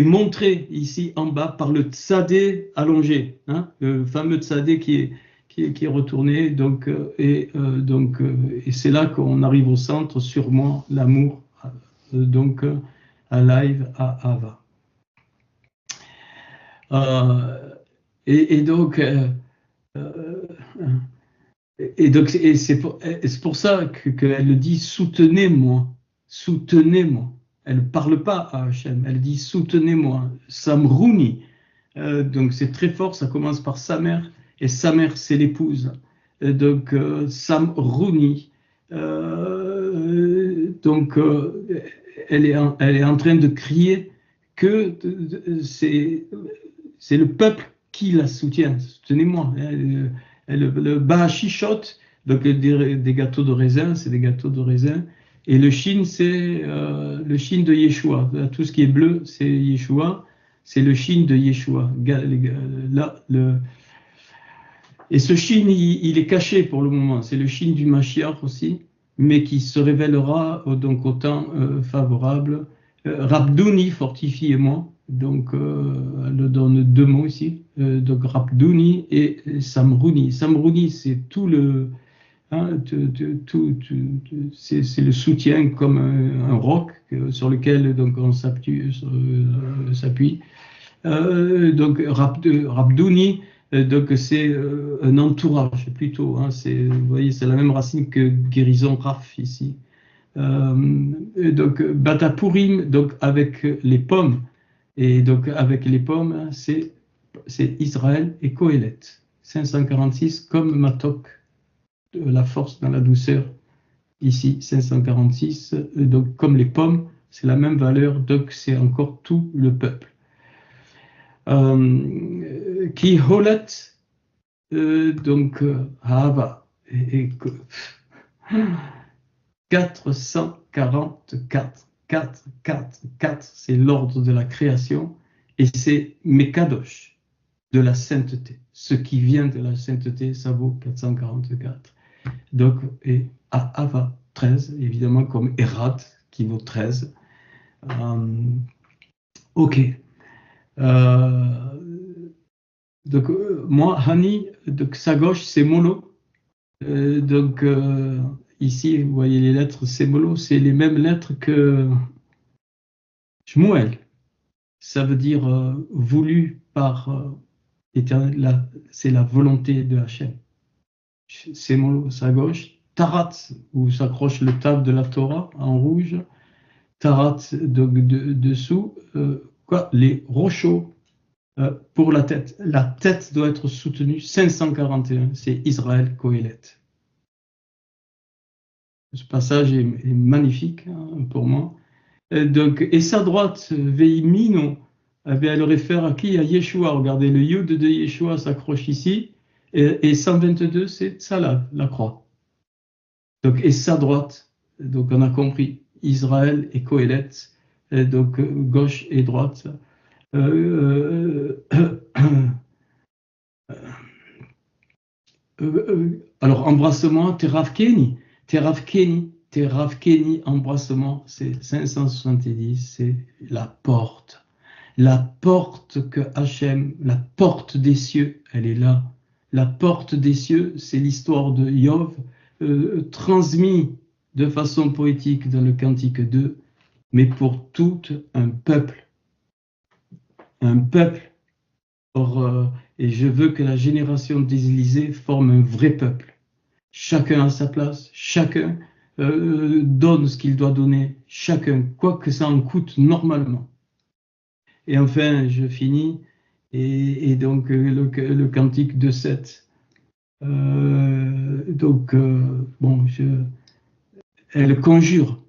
Speaker 1: montrer ici en bas par le tzadé allongé, hein, le fameux tzadé qui est retourné. Donc, et c'est là qu'on arrive au centre, sûrement l'amour, donc à live, à Ava. Et donc, c'est pour ça qu'elle le dit soutenez-moi, soutenez-moi. Elle ne parle pas à Hachem, elle dit soutenez-moi, Samrouni. Donc c'est très fort, ça commence par sa mère, et sa mère c'est l'épouse. Donc Samrouni. Donc elle est en train de crier que c'est le peuple qui la soutient. Soutenez-moi. Le Bahachichot, donc des gâteaux de raisin, c'est des gâteaux de raisin. Et le Shin, c'est le Shin de Yeshua. Tout ce qui est bleu, c'est Yeshua. C'est le Shin de Yeshua. Et ce Shin, il est caché pour le moment. C'est le Shin du Mashiach aussi, mais qui se révélera donc au temps favorable. Rabdouni, fortifiez-moi. Donc, elle donne deux mots ici. Donc, Rabdouni et Samrouni. Samrouni, c'est tout le... Hein, c'est le soutien comme un roc sur lequel donc, on s'appuie. Donc, Rabdouni, donc c'est un entourage plutôt. Hein, vous voyez, c'est la même racine que guérison Raf ici. Donc, Batapurim, donc avec les pommes. Et donc, avec les pommes, c'est Israël et Kohelet. 546, comme Matok, la force dans la douceur. Ici, 546, donc comme les pommes, c'est la même valeur, donc c'est encore tout le peuple. Qui holet, donc Hava, et 444, 4, 4, 4, c'est l'ordre de la création, et c'est Mekadosh, de la sainteté. Ce qui vient de la sainteté, ça vaut 444. Donc, et Ava, 13, évidemment, comme Erat, qui vaut 13. Ok. Donc, moi, Hani, donc sa gauche, c'est Molo. Donc, ici, vous voyez les lettres, c'est Molo, c'est les mêmes lettres que Shmuel. Ça veut dire voulu par l'Éternel, c'est la volonté de Hachem. C'est Molo, sa gauche. Tarat, où s'accroche le table de la Torah en rouge. Tarat, donc dessous, les rochaux. Pour la tête. La tête doit être soutenue. 541, c'est Israël Kohelet. Ce passage est magnifique hein, pour moi. Donc, et sa droite, Veimino, elle réfère à qui? À Yeshua. Regardez, le Yud de Yeshua s'accroche ici. Et 122, c'est Tzalav, la croix. Donc, et sa droite, donc on a compris, Israël et Kohelet, donc gauche et droite. Alors, embrassement, Teravkeni, embrassement, c'est 570, c'est la porte. La porte que Hachem, la porte des cieux, elle est là. La porte des cieux, c'est l'histoire de Yov, transmis de façon poétique dans le Cantique 2, mais pour tout un peuple. Un peuple. Or, et je veux que la génération des Élysées forme un vrai peuple. Chacun à sa place, chacun donne ce qu'il doit donner, chacun, quoi que ça en coûte normalement. Et enfin, je finis, et donc le cantique de 7. Bon, elle conjure.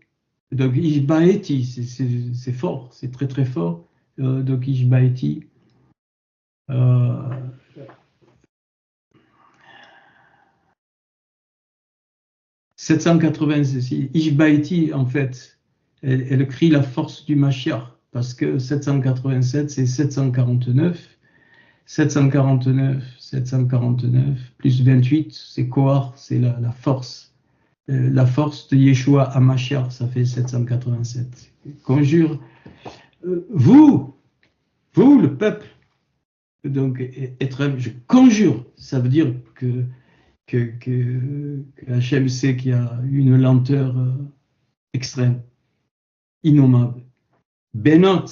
Speaker 1: Donc, Ishbaeti, c'est fort, c'est très très fort. Donc, Ishbaeti. 780, Ishbaeti, en fait, elle crie la force du Mashiach. parce que 787, c'est 749. 749, plus 28, c'est Kohar, c'est la force. La force de Yeshua à Mashiach, ça fait 787. Conjure, vous, le peuple, donc être, je conjure, ça veut dire que Hachem sait qu'il y a une lenteur extrême, innommable. Benot,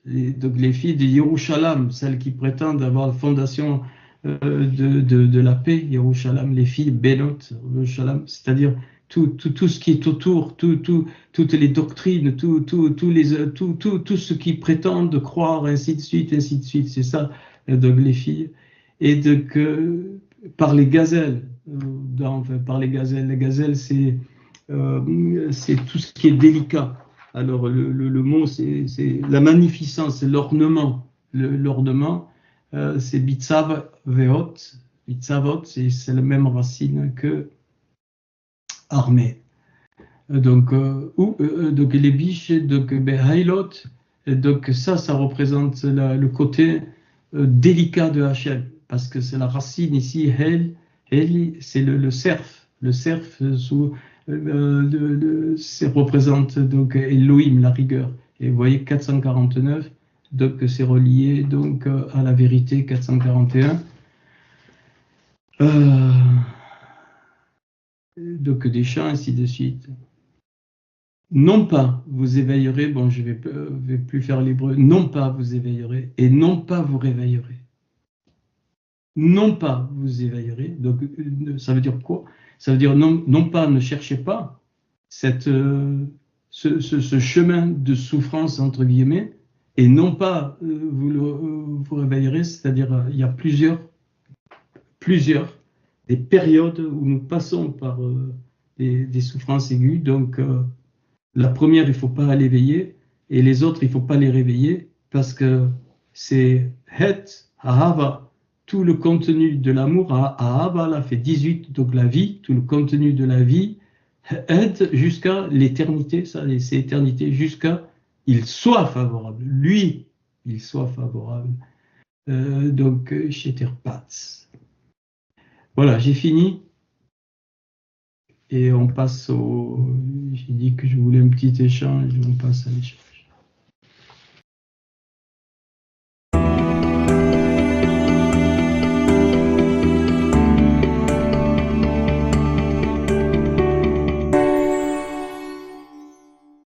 Speaker 1: donc les filles de Yerushalayim, celles qui prétendent avoir la fondation de la paix, Yerushalayim, les filles Benot, Yerushalayim, c'est-à-dire tout ce qui est autour, toutes les doctrines, tout ce qui prétendent croire, ainsi de suite, c'est ça, donc les filles, et donc par les gazelles, par les gazelles, c'est tout ce qui est délicat. Alors, le mot, c'est la magnificence, c'est l'ornement. L'ornement, c'est bitzav veot. Bitzavot, c'est la même racine que armée. Donc, donc les biches, donc behailot, donc ça représente le côté délicat de Hachem, parce que c'est la racine ici, Hel, c'est le cerf. Le cerf sous ça représente donc Elohim, la rigueur. Et vous voyez 449, donc c'est relié donc à la vérité 441. Donc des chants, ainsi de suite. Non pas vous éveillerez, bon je vais plus faire l'hébreu, non pas vous éveillerez et non pas vous réveillerez. Non pas vous éveillerez, donc ça veut dire quoi? Ça veut dire non pas ne cherchez pas ce chemin de souffrance entre guillemets, et non pas vous réveillerez, c'est-à-dire il y a plusieurs des périodes où nous passons par des souffrances aiguës, donc la première il ne faut pas l'éveiller, et les autres il ne faut pas les réveiller, parce que c'est het ahava. Tout le contenu de l'amour, Ahava, là, fait 18, donc la vie, tout le contenu de la vie, aide jusqu'à l'éternité, ça, c'est éternité, jusqu'à il soit favorable. Lui, il soit favorable. Donc, chez Terpatz. Voilà, j'ai fini. Et on passe au... J'ai dit que je voulais un petit échange, on passe à l'échange.